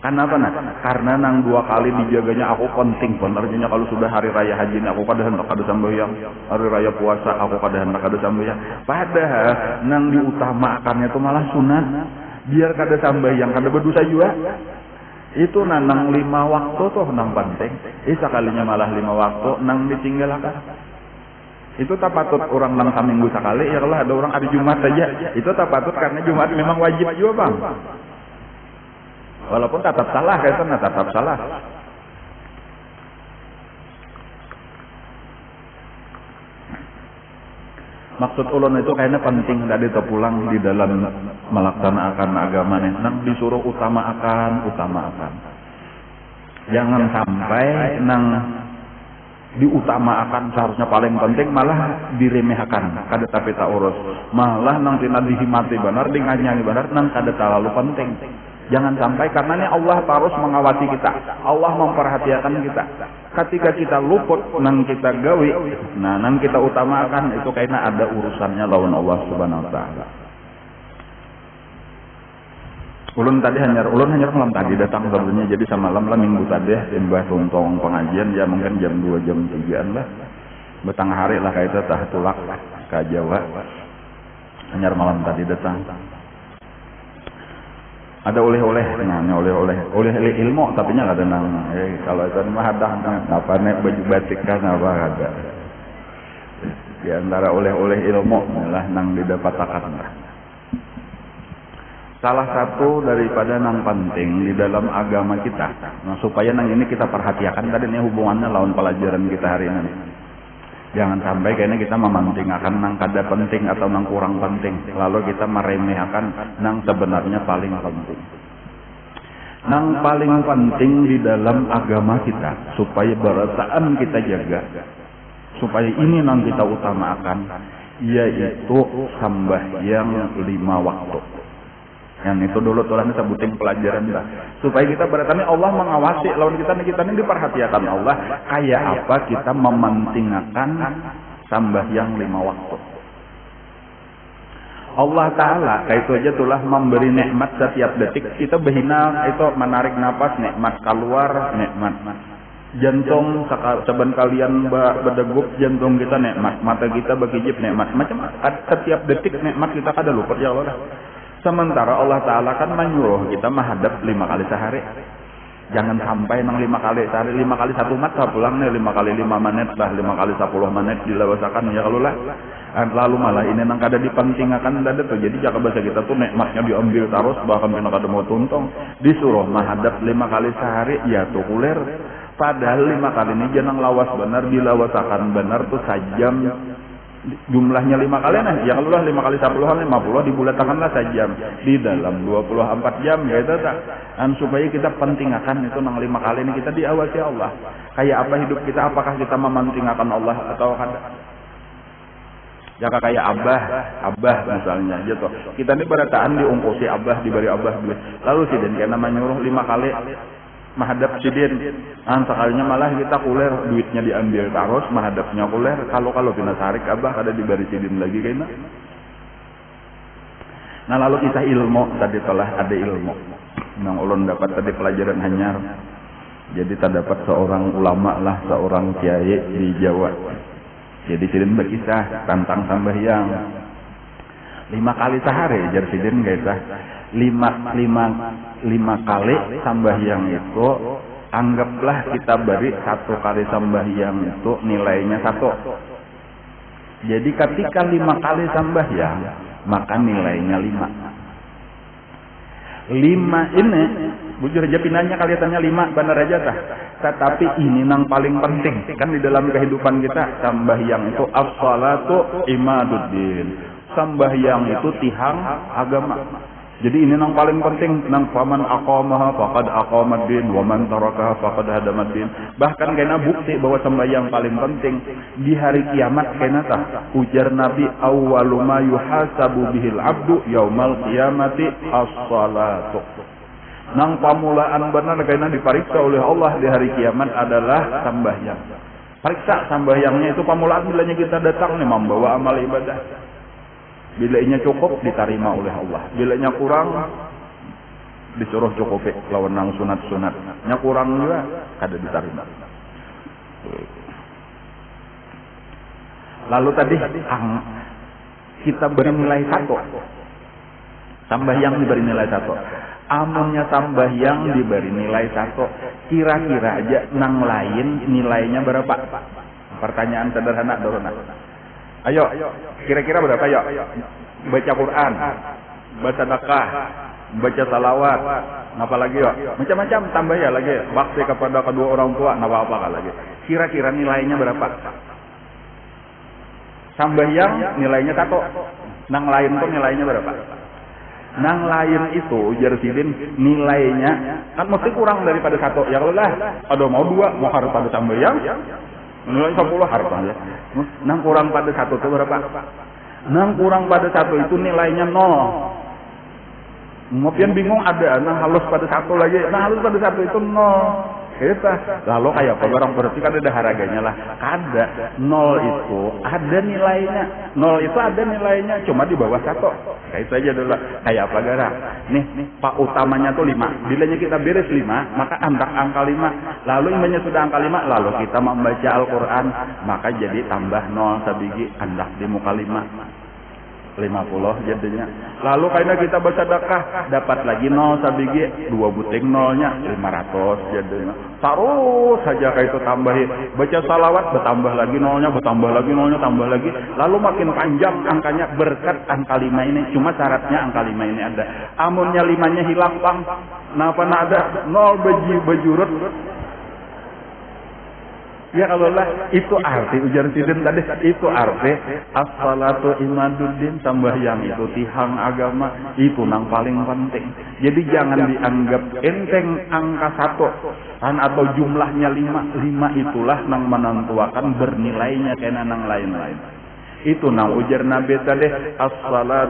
Kenapa nah? Karena nang 2 kali dijaganya aku penting benernya. Kalau sudah hari raya haji aku kada hendak kada sambahyang, hari raya puasa aku kada hendak kada sambahyang. Padahal nang diutamakannya itu malah sunat. Biar kada sambahyang kada berdosa juga. Itu nang 5 waktu tuh nang penting. Sekalinya malah 5 waktu nang ditinggalkan. Itu tak patut orang nang seminggu sekali. Ya kalau ada orang hari Jumat saja, itu tak patut karena Jumat memang wajib juga bang. Walaupun tetap salah, kayaknya tetap salah. Maksud ulun itu kayaknya penting tadi pulang di dalam melaksanakan agama nih. Nang disuruh utamakan. Jangan sampai nang diutamakan seharusnya paling penting malah diremehkan, kada tapi tak urus. Malah nang tina dihimati benar, dinganyangi benar, nang kada terlalu penting. Jangan sampai karena ini Allah terus mengawasi kita, Allah memperhatikan kita. Ketika kita luput nang kita gawi, nah nang kita utamakan itu kayaknya ada urusannya lawan Allah Subhanahu wa taala. Ulun hanya malam tadi datang sebenarnya, jadi semalam lah minggu tadi timbah tuntong pengajian ya mungkin jam 2 jam 3-an lah. Betang hari lah kayak itu tah tulak ke Jawa. Hanya malam tadi datang. Ada oleh-oleh, oleh ilmu tapi nya ada nang kalau itu mah hadang apa nek baju batik kan apa ada. Di antara oleh-oleh ilmu lah nang didapatakan lah. Salah satu daripada nang penting di dalam agama kita, nah, supaya nang ini kita perhatikan tadi ini hubungannya lawan pelajaran kita hari ini. Jangan sampai kayaknya kita mementingkan nang kada penting atau nang kurang penting, lalu kita meremehkan nang sebenarnya paling penting. Nang paling penting di dalam agama kita, supaya perasaan kita jaga, supaya ini nang kita utamakan, yaitu sembahyang 5 waktu. Yang itu dulu Tuhan sebutin pelajaran dah. Supaya kita berarti Allah mengawasi lawan kita ini diperhatikan Allah. Kayak apa kita mementingkan sembahyang 5 waktu. Allah Ta'ala kayak itu aja telah memberi nikmat setiap detik. Kita berhina itu menarik napas, nikmat keluar, nikmat jantung saban kalian berdegup, jantung kita nikmat, mata kita berkijip nikmat. Macam setiap detik nikmat kita kada lupa ya Allah. Sementara Allah Ta'ala kan menyuruh kita menghadap 5 kali sehari. Jangan sampai nang 5 kali sehari, 5 kali 1 mat pulang nih, 5 kali 5 menit lah, 5 kali 10 menit dilawasakan ya kalau lah. Lalu malah ini nang kada dipentingkan dada tuh. Jadi jaka bahasa kita tuh nikmatnya diambil terus, bahkan kena kada mau tuntung. Disuruh menghadap 5 kali sehari, ya tuh kuler. Padahal 5 kali ini jangan lawas benar, dilawasakan benar tuh sajam. Jumlahnya 5 kali nah, ya kalau lah 5 kali 10-an 50 dibulatakanlah sajam di dalam 24 jam ya itu tak. Supaya kita pentingkan itu nang 5 kali ini kita diawasi Allah. Kayak apa hidup kita, apakah kita mementingkan Allah atau kada? Jaka kayak abah misalnya gitu. Kita ini berataan diungkusi abah, diberi abah duit. Lalu sidin kena menyuruh 5 kali menghadap sidin, sekalinya malah kita kuler, duitnya diambil terus, menghadapnya kuler. Kalau pina sarik abah kada diberi sidin lagi kayaknya. Nah lalu kisah ilmu tadi telah ada ilmu. Nang ulun dapat tadi pelajaran hanyar. Jadi terdapat seorang ulama lah, seorang kiai di Jawa. Jadi sidin berkisah tentang sembahyang 5 kali sehari, jar sidin guys lah. 5 kali sembahyang itu anggaplah kita beri 1 kali sembahyang itu nilainya 1. Jadi ketika 5 kali sembahyang maka nilainya 5. 5 ini bujur aja pinanya kaliannya 5 benar aja tah. Tetapi ini yang paling penting kan di dalam kehidupan kita. Sembahyang itu as-salatu imaduddin. Sembahyang itu tihang agama. Jadi ini yang paling penting, nang faman aqamaha faqad aqamaddin wa man tarakaha faqad hadamaddin. Bahkan kena bukti bahwa sembahyang paling penting di hari kiamat kena tah ujar Nabi awwalu ma yuhasabu bihil abdu yaumal qiyamati as-salatu. Nang pamulaan benar kena diperiksa oleh Allah di hari kiamat adalah sembahyang. Periksa sembahyangnya itu pamulaan bilanya kita datang nih membawa amal ibadah. Bilanya cukup diterima oleh Allah. Bilanya kurang disuruh cukupi lawan nang sunat-sunat. Nya kurang juga kada diterima. Lalu tadi kita beri nilai 1. Sembahyang diberi nilai 1. Amunnya sembahyang diberi nilai 1. Kira-kira aja nang lain nilainya berapa? Pertanyaan sederhana dorona. Ayo, kira-kira berapa yuk? Baca Quran, baca sedekah, baca salawat, apa lagi yuk? Macam-macam tambah ya lagi. Bakti kepada kedua orang tua, apa lagi? Kira-kira nilainya berapa? Sembahyang nilainya 1. Nang lain tuh nilainya berapa? Nang lain itu ujar sidin nilainya kan mesti kurang daripada 1. Ya kalau lah, ada mau 2, mau harus pada sembahyang. Nilai 10 hartanya. Nang kurang pada 1 itu berapa? Nang kurang pada 1 itu nilainya 0. Ngopian bingung ada, nang halus pada 1 lagi. Nang halus pada 1 itu 0. Kita lalu kayak apa barang berarti kan ada harganya lah. Kada 0 itu ada nilainya. 0 itu ada nilainya cuma di bawah 1. Kayak saja dulu. Kayak apa gara? Nih, pak utamanya tuh 5. Bilanya kita beres 5, maka andak angka 5. Lalu imannya sudah angka 5, lalu kita membaca Al-Qur'an, maka jadi tambah 0 sabigi andak di muka 5. 50 jadinya. Lalu karena kita bersedekah dapat lagi 0 sabigi 2 buting nolnya 500 jadinya. Terus saja kayak itu tambahi. Baca salawat bertambah lagi nolnya, bertambah lagi nolnya, tambah lagi. Lalu makin panjang angkanya berkat angka 5 ini. Cuma syaratnya angka 5 ini ada. Amunnya 5-nya hilang pang. Napa ada 0 bejurut. Ya kalau lah itu arti ujar sidin tadi, itu arti as-salatu imaduddin, sembahyang itu tihang agama, itu nang paling penting. Jadi jangan dianggap enteng angka 1 kan atau jumlahnya 5 itulah nang menentukan bernilainya kena nang lain-lain. Itu nang ujar Nabi tadi, as-salat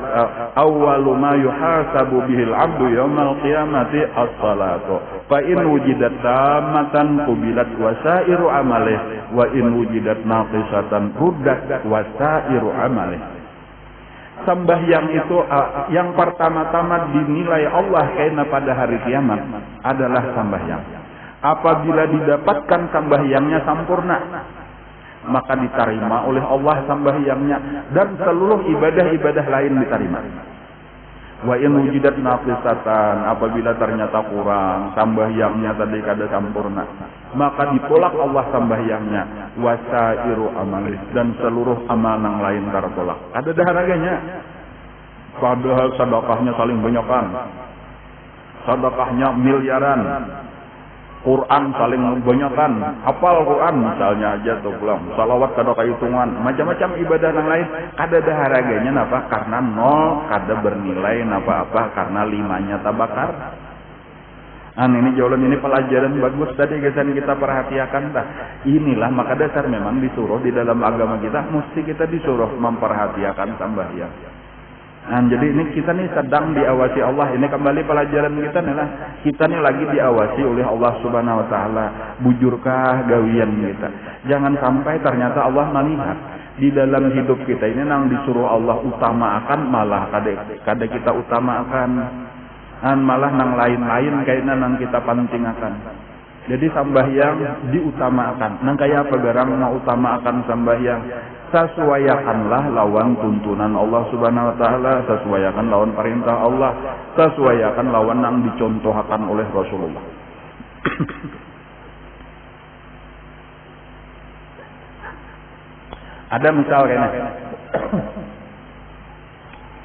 awwalu ma yuhasabu bihil abdu yaumal qiyamati as-salatu fa in wujidat tamatan qubilat wasairu amalih wa in wujidat naqisatan ruddat wasairu amalih. Sembahyang itu yang pertama-tama dinilai Allah karena pada hari kiamat adalah sembahyang. Apabila didapatkan sembahyangnya sempurna, maka diterima oleh Allah sembahyangnya dan seluruh ibadah-ibadah lain diterima. Wa in wujidat naqisatan, apabila ternyata kurang sembahyangnya tadi kada sempurna, maka ditolak Allah sembahyangnya, wasairu amalih, dan seluruh amal yang lain tertolak. Ada daharaganya. Padahal sedekahnya saling banyakan. Sedekahnya miliaran. Quran saling banyakan, hafal Quran misalnya aja tuh pulang, salawat kada kahitungan, macam-macam ibadah yang lain kada ada harganya napa karena 0 kada bernilai apa-apa karena 5-nya tabakar. Ini jawaban ini pelajaran bagus tadi gesan kita perhatikan dah. Inilah maka dasar memang disuruh di dalam agama kita mesti kita disuruh memperhatikan sembahyang. Jadi ini kita nih sedang diawasi Allah. Ini kembali pelajaran kita nih, kita nih lagi diawasi oleh Allah Subhanahu Wa Taala. Bujurkah gawian kita? Jangan sampai ternyata Allah melihat di dalam hidup kita ini nang disuruh Allah utamakan malah kada kita utamakan, malah nang lain-lain kayaknya nang kita pentingkan. Jadi sembahyang diutamakan. Nang kayak apa garang mau utamakan sembahyang? Sesuaikanlah lawan tuntunan Allah Subhanahu Wa Taala, sesuaikan lawan perintah Allah, sesuaikan lawan yang dicontohkan oleh Rasulullah. Ada misal kayaknya,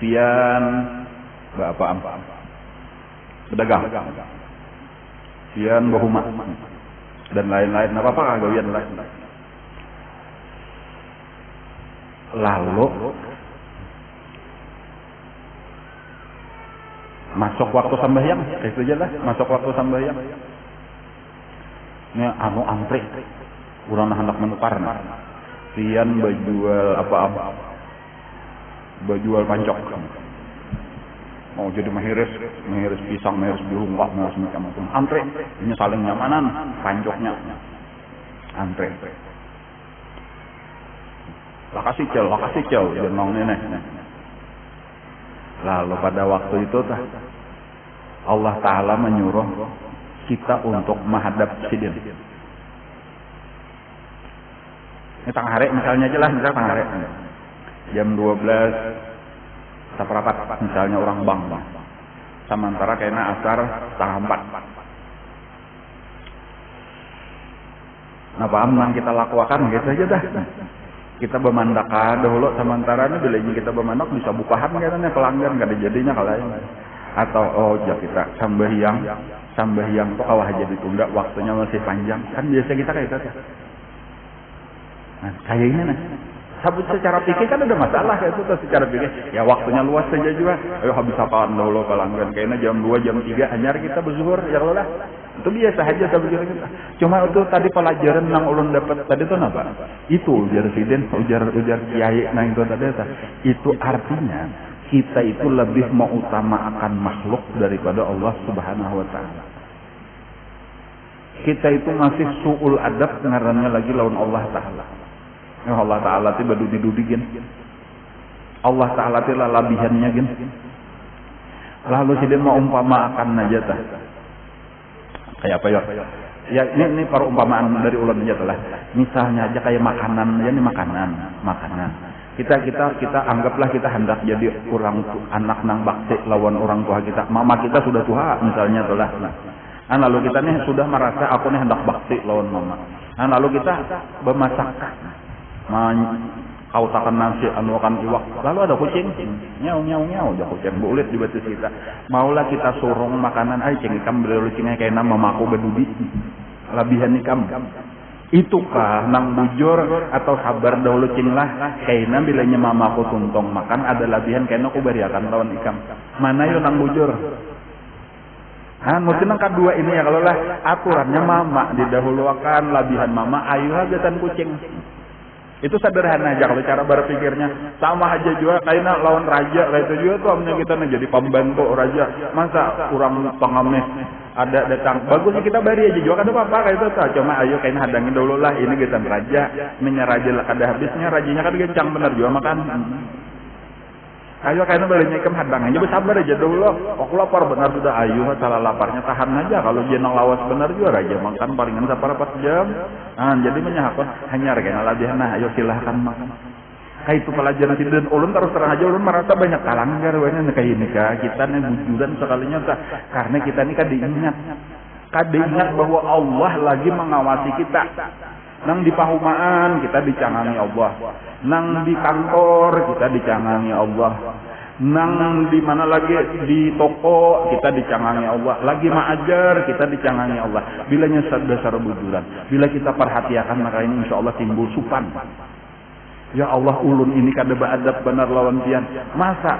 pian bapak pedagang, pian bahuma dan lain-lain. Apa gawian lain? Lalu masuk waktu sembahyang, itu aja lah, masuk waktu sembahyang. Ini antri, urang hendak menukar. Pian bajual apa-apa, bajual pancok. Mau jadi mahiris pisang, mahiris bihunggah, mahiris macam-macam. Antri, ini saling nyamanan, pancoknya. Antri. Lakasi cel, jenong nenek. Lalu pada waktu itu Allah Ta'ala menyuruh kita untuk menghadap sidin. Ini tengah hari misalnya aja lah, misalnya tengah hari. Jam 12, seperapat misalnya orang bang. Sementara kayaknya asar setengah 4. Nah paham yang kita lakukan gitu aja dah. Kita bermandakan dahulu sementara ini bila kita bermandak bisa bukahan katanya pelanggan kada jadinya kalau atau kita sembahyang tuh kawah jadi tunda waktunya masih panjang kan biasa kita kayak gitu. Nah kayaknya sabut secara pikir kan ada masalah kayak itu secara pikir ya waktunya luas saja juga. Ayo habis apaan dahulu pelanggan kayaknya jam 2 jam 3 hanyar kita berzuhur ya Allah. Itu biasa aja sebenarnya kita. Cuma itu tadi pelajaran yang ulun dapat tadi itu apa? Itu ujar sidin, ujar kiai nah itu tadi itu artinya kita itu lebih mengutamakan makhluk daripada Allah Subhanahu Wa Taala. Kita itu masih suul adab ngarannya lagi lawan Allah Taala. Ya Allah Taala tiba duduk-dudukin. Allah Taala tiba labihannya gin. Lalu sidin mau umpamakan aja tah. Kayak apa ya? Ya ini perumpamaan dari ulun aja lah. Misalnya aja kayak makanan, ya ini makanan. Kita anggaplah kita hendak jadi orang anak nang bakti lawan orang tua kita. Mama kita sudah tua misalnya tuh lah. Lalu kita nih sudah merasa aku nih hendak bakti lawan mama. Lalu kita bermasak. Kau takkan nasi anu akan iwak. Lalu ada kucing. Nyau ada kucing bulit di batis kita. Maulah kita surung makanan cing ikam belucingnya kayak nama mamaku bedudi. Labihan ikam. Itukah nang bujur atau sabar dahulu cing lah kaina bilanya mamaku tuntong makan ada labihan kaina aku beriakan lawan ikam. Mana yo nang bujur? Mungkin yang kedua ini ya kalau lah aturannya mama didahulukan labihan mama ayu hajatan kucing. Itu sederhana aja kalau cara berpikirnya. Sama aja juga kaina lawan raja kayak itu juga tuh amnya kita jadi pembantu raja. Masa orang pengamis ada datang bagusnya kita bari aja juga ada apa-apa kayak itu tuh. Cuma ayo kaina hadangin dulu lah ini kita raja. Raja lah kada habisnya rajanya kan gencang bener juga makan. Ayo kaina balinya ikam hadang aja bersabar aja dulu. Aku lapar benar sudah ayo salah laparnya tahan aja kalau jenang lawas benar juga raja makan palingan saparapat jam. Jadi menyahapun hanya regana ladihan nah ayo silahkan makan. Kayak itu pelajaran dan ulun terus terang aja ulun merasa banyak kalanggar banyak kayak ini kita nih bujuran sekalinya karena kita nih kada ingat bahwa Allah lagi mengawasi kita. Nang di pahumaan kita dicangangi Allah. Nang di kantor kita dicangangi Allah. Nang di mana lagi di toko kita dicangangi Allah. Lagi maajar kita dicangangi Allah. Bilanya dasar bujuran. Bila kita perhatikan maka ini insya Allah timbul supan. Ya Allah ulun ini kada beadab benar lawan pian. Masa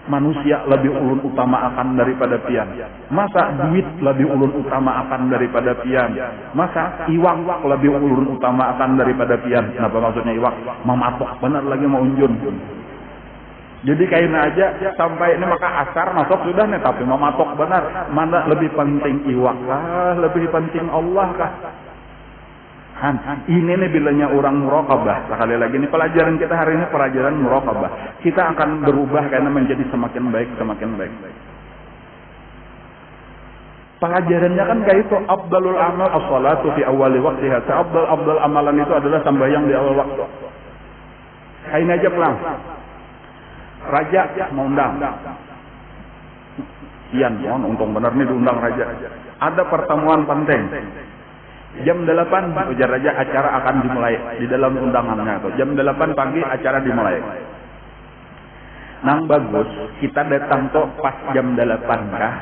manusia lebih ulun utama akan daripada pian? Masa duit lebih ulun utama akan daripada pian? Masa iwak lebih ulun utama akan daripada pian? Kenapa maksudnya iwak? Mamatok benar lagi mau unjun. Jadi kaina aja sampai ini maka asar masuk sudah nih tapi mamatok benar. Mana lebih penting iwak kah? Lebih penting Allah kah? Ini nih bilanya orang muraqabah. Sekali lagi ini pelajaran kita hari ini pelajaran muraqabah. Kita akan berubah karena menjadi semakin baik. Pelajarannya kan kayak itu afdalul amal as-salatu fi awwali waqtiha. Afdal amalan itu adalah sembahyang di awal waktu. Kain aja pulang. Raja mau undang. Kian, untung benar nih diundang raja. Ada pertemuan penting. Jam 8 ujar raja acara akan dimulai di dalam undangannya tuh. Jam 8 pagi acara dimulai. Nang bagus kita datang tuh pas jam 8 kah?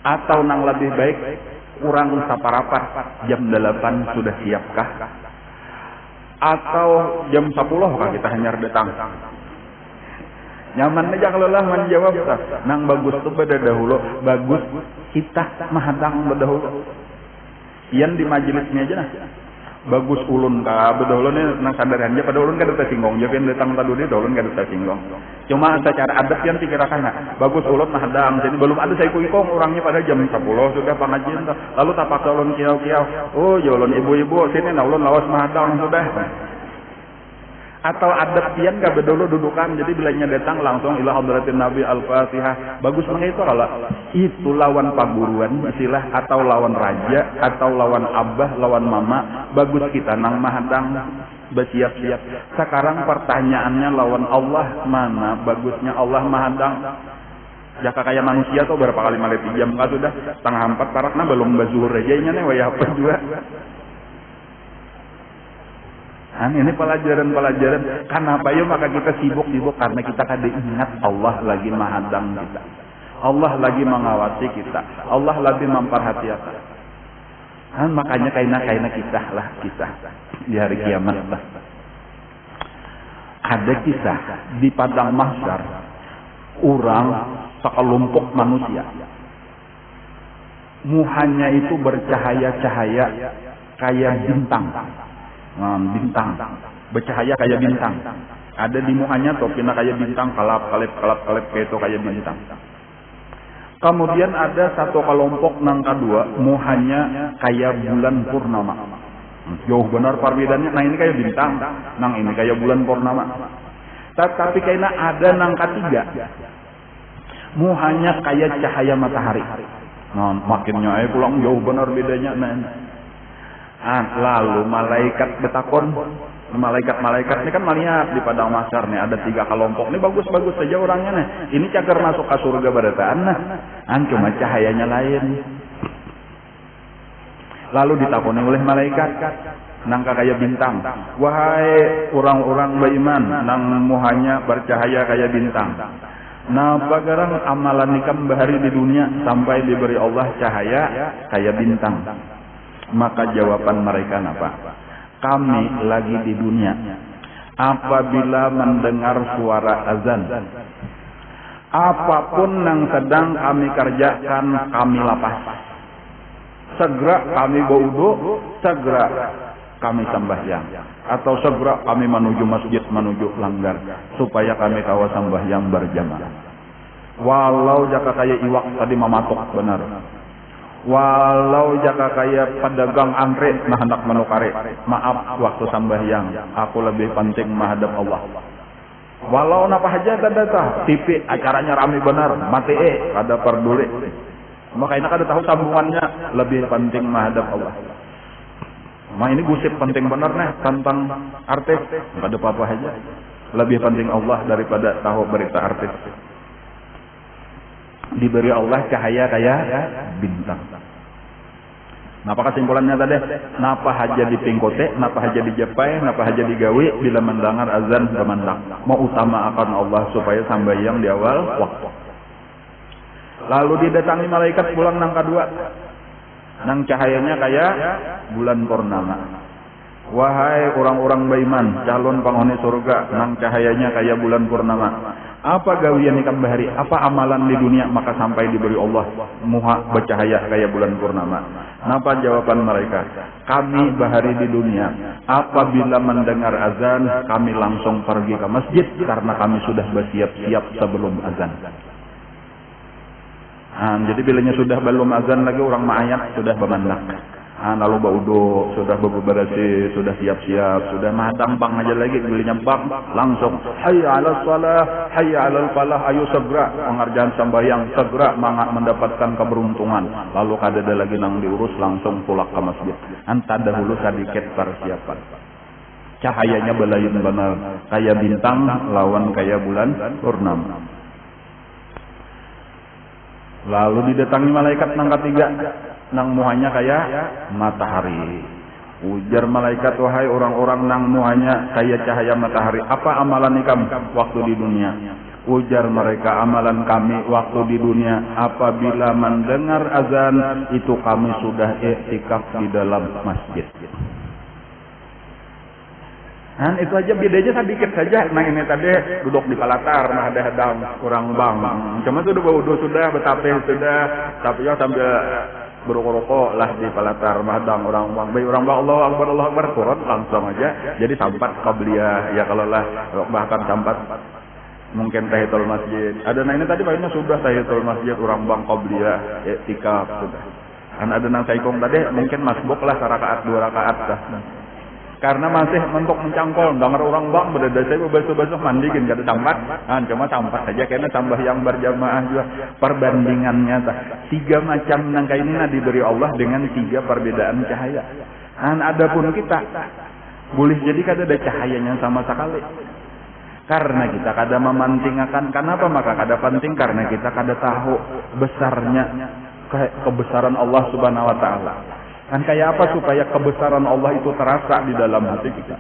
Atau nang lebih baik kurang saparapat jam 8 sudah siapkah? Atau jam 10 kah kita hanya datang? Nyaman aja kalau lah menjawab nang bagus tuh pada dahulu bagus kita mahadang berdahulu. Yang di majelisnya aja nah. Bagus ulun ka bedahulu nih nang sadaran aja pada ulun kada tersinggung. Jadi datang tadi dia ulun kada tersinggung. Cuma secara adat yang pikirakan bagus ulun mahadang. Jadi belum ada saya kuikong orangnya pada jam 10 sudah pengajian. Lalu tapak ulun kiau-kiau. Oh, ya ulun ibu-ibu sini nah ulun lawas mahadang sudah. Atau adat pian gak bedolo dudukan jadi bilanya datang langsung ila hadratin Nabi Al-Fatihah. Bagus banget itu kalau itu lawan paguruan istilah atau lawan raja atau lawan abah lawan mama bagus kita nang mahadang bersiap-siap. Sekarang pertanyaannya lawan Allah mana bagusnya Allah mahadang? Jaka kayak manusia tuh berapa kali malet jam kan sudah setengah 4 tarakna belum bazuhur aja nya waya apa juga. Ini pelajaran-pelajaran. Kenapa ya maka kita sibuk karena kita kada ingat Allah lagi mahadang kita. Allah lagi mengawasi kita. Allah lagi memperhatikan. Makanya kaina kisah di hari kiamat. Ada kisah di padang mahsyar orang sekelompok manusia. Muhanya itu bercahaya-cahaya kayak bintang. Bintang bercahaya kayak bintang ada di muhanya topina kayak bintang kalap kayak itu kayak bintang. Kemudian ada satu kelompok nang kedua muhanya kayak bulan purnama jauh benar perbedaannya. Nah ini kayak bintang nang ini kayak bulan purnama. Tapi kayaknya ada nang ketiga muhanya kayak cahaya matahari. Makinnya pulang jauh benar bedanya. Lalu malaikat betakon Malaikat-malaikat ini kan melihat di padang mahsyar nih ada 3 kelompok. Ini bagus-bagus saja orangnya nih. Ini cager masuk ke surga barataan nah. Cuma cahayanya lain. Lalu ditakoni oleh malaikat, nangka kaya bintang. Wahai orang-orang beriman, nang muhanya bercahaya kaya bintang. Napa garang amalan nikam bahari di dunia sampai diberi Allah cahaya kaya bintang. Maka jawaban mereka napa? Kami lagi di dunia. Apabila mendengar suara azan, apapun yang sedang kami kerjakan, kami lapas. Segera kami berwudu, segera kami sembahyang, atau segera kami menuju masjid, menuju langgar, supaya kami tahu sembahyang berjamaah. Walau jaka kaya iwak tadi mematok benar. Walau jaka kaya pedagang antre nah hendak menukari, maaf waktu sambahyang aku lebih penting menghadap Allah. Walau napa aja data TV acaranya rame benar, mati kada peduli. Makanya kada tahu sambungannya, lebih penting menghadap Allah. Ini gosip penting benar nih tentang artis, kada apa-apa aja. Lebih penting Allah daripada tahu berita artis. Diberi Allah cahaya kaya bintang. Napa kesimpulannya tadi? Napa haja dipingkote, napa haja dijapai, napa haja digawi bila mendengar azan bermandang. Mau utama akan Allah supaya sambayang di awal waktu. Lalu didatangi malaikat pulang nang kedua. Nang cahayanya kaya bulan purnama. Wahai orang-orang beriman, calon penghuni surga, nang cahayanya kaya bulan purnama. Apa gawian ikam bahari? Apa amalan di dunia maka sampai diberi Allah muha bercahaya kaya bulan purnama? Napa jawaban mereka? Kami bahari di dunia, apabila mendengar azan, kami langsung pergi ke masjid karena kami sudah bersiap-siap sebelum azan. Jadi bilanya sudah belum azan lagi orang ma'ayat sudah bermandak. Lalu baudo sudah beberasi, sudah siap-siap, sudah madang bang aja lagi bilanya bang langsung hayya 'alal shalah, hayya 'alal falah, ayo segera pengerjaan sembahyang, segera mendapatkan keberuntungan. Lalu kada ada lagi nang diurus langsung pulang ke masjid. Anta dahulu sedikit persiapan. Cahayanya belayan benar, kaya bintang lawan kaya bulan purnama. Lalu didatangi malaikat nang ketiga, nang muhanya kaya matahari. Ujar malaikat, wahai orang-orang nang muhanya kaya cahaya matahari, apa amalan ikam waktu di dunia? Ujar mereka, amalan kami waktu di dunia apabila mendengar azan itu kami sudah i'tikaf di dalam masjid. Itu aja bedanya sedikit saja. Nah ini tadi duduk di palatar, nah ada hadang kurang bang. Cuma sudah baudo sudah, betapeh sudah, tapi ya sambil berokok-rokok lah di palatar, mahadang orang bang. Baik orang bang Allah Akbar turun langsung aja. Jadi sampat qabliyah ya kalau lah bahkan sampat mungkin tahiyatul masjid. Ada nah ini tadi baiknya sudah tahiyatul masjid orang bang qabliyah, i'tikaf sudah. Kan ada nang saikong tadi mungkin masbuk lah 1 rakaat 2 rakaat dah. Karena masih mentok mencangkol, dengar orang bang berdada saya basuh-basuh mandi kan kata sambat, cuma sambat saja karena tambah yang berjamaah juga perbandingannya tah 3 macam nangka ini diberi Allah dengan 3 perbedaan cahaya. Adapun kita boleh jadi kada ada cahayanya sama sekali. Karena kita kada memantingkan, kenapa maka kada penting karena kita kada tahu besarnya kebesaran Allah Subhanahu wa taala. Kan kayak apa supaya kebesaran Allah itu terasa di dalam hati kita?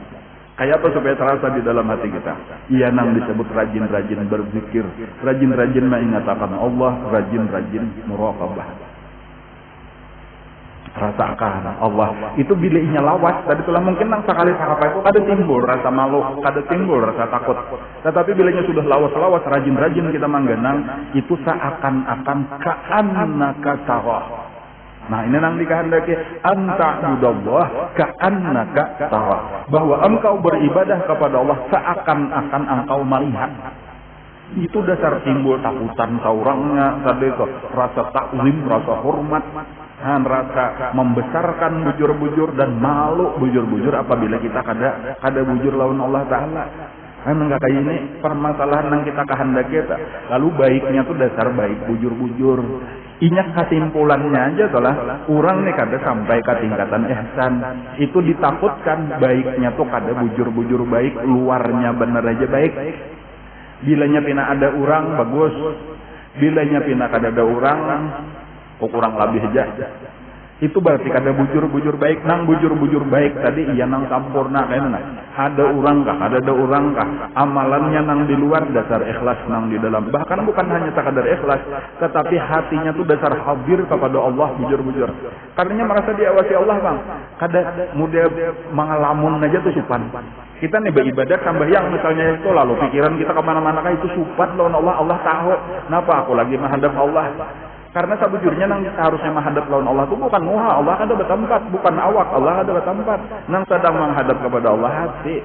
Kayak apa supaya terasa di dalam hati kita? Ia nang disebut rajin-rajin berzikir, rajin-rajin mengingatkan Allah, rajin-rajin muraqabah. Rasakan Allah itu bilihnya lawas. Tadi telah mungkin nang sekali sakapa itu kada timbul rasa malu, kada timbul rasa takut. Tetapi bilihnya sudah lawas-lawas, rajin-rajin kita mangganang, itu seakan-akan ka'annaka tarah. Nah ini nang dikehendaki anta budallah ka'annaka tara, bahwa engkau beribadah kepada Allah seakan-akan engkau melihat. Itu dasar timbul takutan saurangnya tadi itu rasa takzim, rasa hormat, rasa membesarkan bujur-bujur dan malu bujur-bujur apabila kita kada bujur lawan Allah Ta'ala. Enggak kayak ini permasalahan yang kita kehendak kita. Lalu baiknya tuh dasar baik bujur-bujur. Inyak kesimpulannya aja adalah orang nih kada sampai ke tingkatan ihsan. Itu ditakutkan baiknya tuh kada bujur-bujur baik, luarnya bener aja baik. Bilanya pina ada orang bagus. Bilanya pina kada ada orang, kurang lebih aja. Itu berarti kada bujur-bujur baik. Nang bujur-bujur baik tadi iya nang sampurna kayaknya. Ada orang kah? Ada orang kah? Amalannya nang di luar dasar ikhlas nang di dalam. Bahkan bukan hanya sekadar ikhlas, tetapi hatinya tuh dasar hadir kepada Allah bujur-bujur. Karena merasa diawasi Allah bang. Kada mudah mengalamun aja tuh supan. Kita nih beribadah sembahyang misalnya itu lalu pikiran kita kemana-mana kan itu supan lawan Allah. Allah tahu. Kenapa aku lagi menghadap Allah? Karena sebujurnya nang harusnya menghadap lawan Allah itu bukan muha, Allah ada bertempat, bukan awak, Allah ada bertempat. Nang sedang menghadap kepada Allah hati.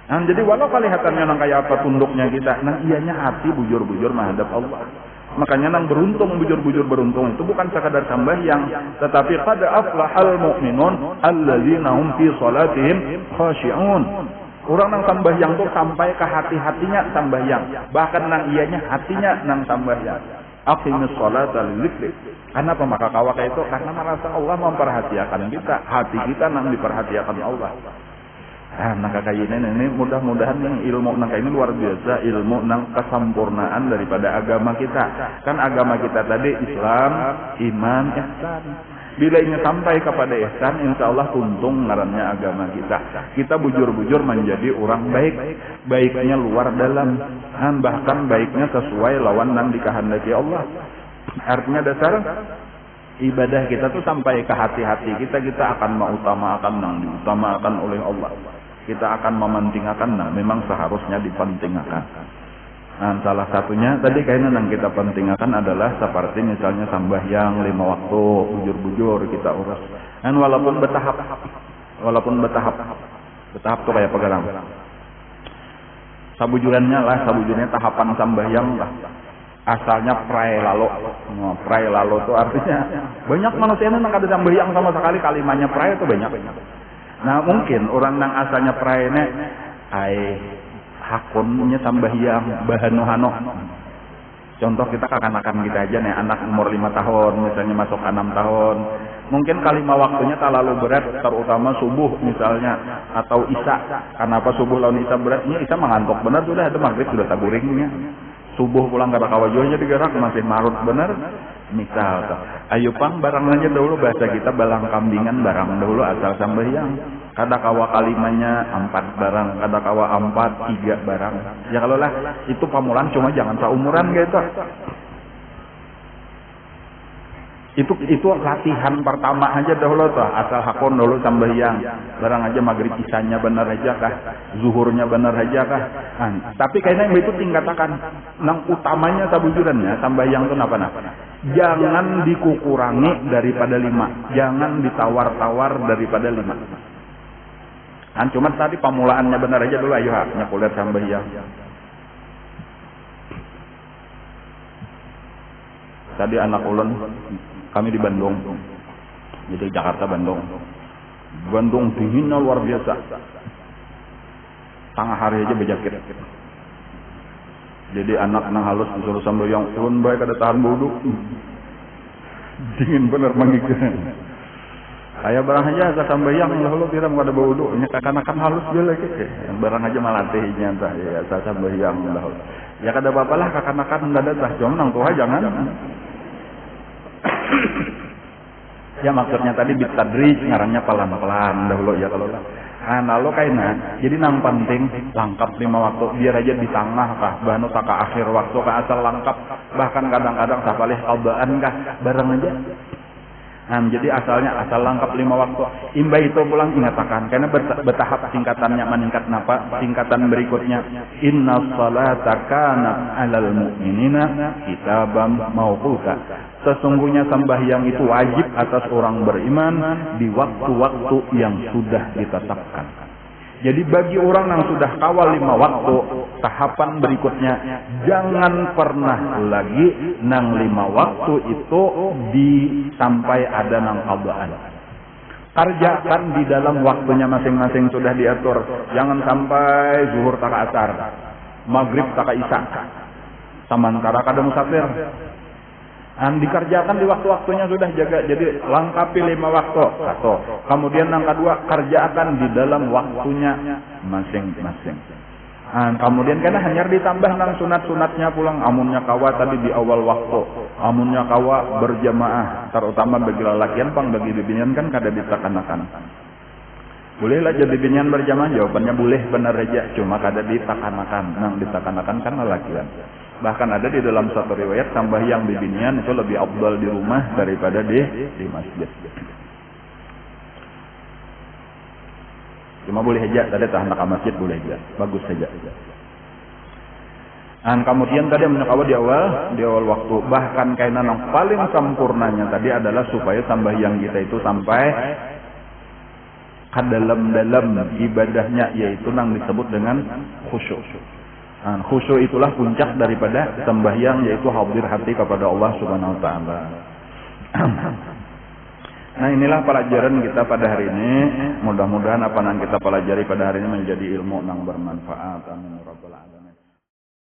Nah, jadi walau kelihatannya nang kayak apa tunduknya kita, nang ianya hati bujur-bujur menghadap Allah. Makanya nang beruntung bujur-bujur beruntung itu bukan sekadar sembahyang, tetapi qad aflahal mu'minun alladzina hum fi salatihim khashi'un. Orang nang sembahyang tuh sampai ke hati-hatinya sembahyang, bahkan nang ianya hatinya nang sembahyang. Aqimus sholata lidzikri. Kenapa maka kawak itu? Karena merasa Allah memperhatikan kita, hati kita nang diperhatikan Allah. Nah kayak ini mudah-mudahan nih ilmu nang kayak ini luar biasa, ilmu nang kesempurnaan daripada agama kita. Kan agama kita tadi Islam, iman, ihsan. Bila ini sampai kepada ihsan, insya Allah tuntung ngarannya agama kita. Kita bujur-bujur menjadi orang baik. Baiknya luar dalam. Dan bahkan baiknya sesuai lawan yang dikehendaki Allah. Artinya dasar ibadah kita tuh sampai ke hati-hati kita. Kita akan mengutamakan yang diutamakan oleh Allah. Kita akan mementingkan yang memang seharusnya dipentingkan. Nah, salah satunya tadi kayaknya yang kita pentingkan adalah seperti misalnya sembahyang 5 waktu bujur-bujur kita urus. Dan walaupun bertahap tuh kayak pegang. Sabujurnya tahapan sembahyang lah. Asalnya pray lalu tuh artinya banyak manusia yang kada sembahyang sama sekali kalimatnya pray itu banyak. Nah mungkin orang yang asalnya praynya hakunnya sembahyang bahanu-hano. Contoh kita kekanakan kita aja nih anak umur 5 tahun misalnya masuk 6 tahun. Mungkin kalimat waktunya terlalu berat terutama subuh misalnya atau isya. Kenapa subuh lawan isya beratnya? Isya mengantuk benar sudah ada maghrib sudah taguringnya. Subuh pulang kada kawajohnya digerak masih marut benar. Misal ayo pang barang aja dahulu bahasa kita balang kambingan barang dahulu asal sembahyang. Kada kawa kalimanya 4 barang, kada kawa 4, 3 barang. Ya kalau lah itu pamulan cuma jangan seumuran gitu. Itu latihan pertama aja dahulu tuh asal hakon dahulu sembahyang. Barang aja maghrib isanya benar aja kah, zuhurnya benar aja kah. Nah, tapi kayaknya itu tingkatakan nang utamanya sabujurannya sembahyang itu napa. Jangan dikukurangi daripada 5, jangan ditawar-tawar daripada 5. Kan cuma tadi pemulaannya benar aja dulu ayo haknya kuliah sembahyang. Tadi anak ulun kami di Bandung. Jadi Jakarta Bandung. Bandung dinginnya luar biasa. Tengah hari aja bejakit. Jadi anak nang halus disuruh sembahyang ulun bae kada tahan wudu. Dingin bener manggikan. Aya barang aja asa sambayang lalu kira mau ada wudu nya kakanakan halus dia lagi barang aja malatihnya tah ya asa sambayang lalu ya kada apa-apalah kakanakan enggak ada tah cuma nang tuha jangan ya maksudnya tadi bitadrij ngarannya pelan-pelan dahulu ya kalau lalu kaina jadi nang penting lengkap 5 waktu biar aja di tengah kah bahkan ka akhir waktu ka asal lengkap bahkan kadang-kadang sapalih qadaan kah barang aja. Nah, jadi asalnya asal lengkap 5 waktu. Imba itu pulang ingatakan karena bertahap tingkatannya meningkat napa? Tingkatan berikutnya inna sholata kanat 'alal mu'minina kitaban mauquta. Sesungguhnya sembahyang itu wajib atas orang beriman di waktu-waktu yang sudah ditetapkan. Jadi bagi orang yang sudah kawal 5 waktu, tahapan berikutnya jangan pernah lagi nang 5 waktu itu sampai ada nang qadaan. Kerjakan di dalam waktunya masing-masing sudah diatur. Jangan sampai zuhur tak asar, maghrib tak isya. Samantara kada musafir. Dikerjakan di waktu-waktunya sudah jaga. Jadi lengkapi 5 waktu. Satu. Kemudian yang kedua, kerjakan di dalam waktunya masing-masing. Kemudian kena hanya ditambah nang sunat-sunatnya pulang. Amunnya kawa tadi di awal waktu. Amunnya kawa berjamaah. Terutama bagi lelakian, pang bagi bibinian kan kada ditakanakan. Bolehlah jadi bibinian berjamaah? Jawabannya boleh benar aja. Cuma kada ditakanakan. Nang ditakanakan kan lelakian. Bahkan ada di dalam satu riwayat sembahyang bibinian itu lebih afdal di rumah daripada di masjid. Cuma boleh aja tadi tahan ke masjid boleh aja. Bagus saja. Dan kemudian tadi menyakawa di awal waktu. Bahkan kainan yang paling sempurnanya tadi adalah supaya sembahyang kita itu sampai ke dalam ibadahnya, yaitu yang disebut dengan khusyuk. Khusyuk itulah puncak daripada sembahyang, yaitu hadir hati kepada Allah Subhanahu wa taala. Nah, inilah pelajaran kita pada hari ini. Mudah-mudahan apa yang kita pelajari pada hari ini menjadi ilmu yang bermanfaat. Amin.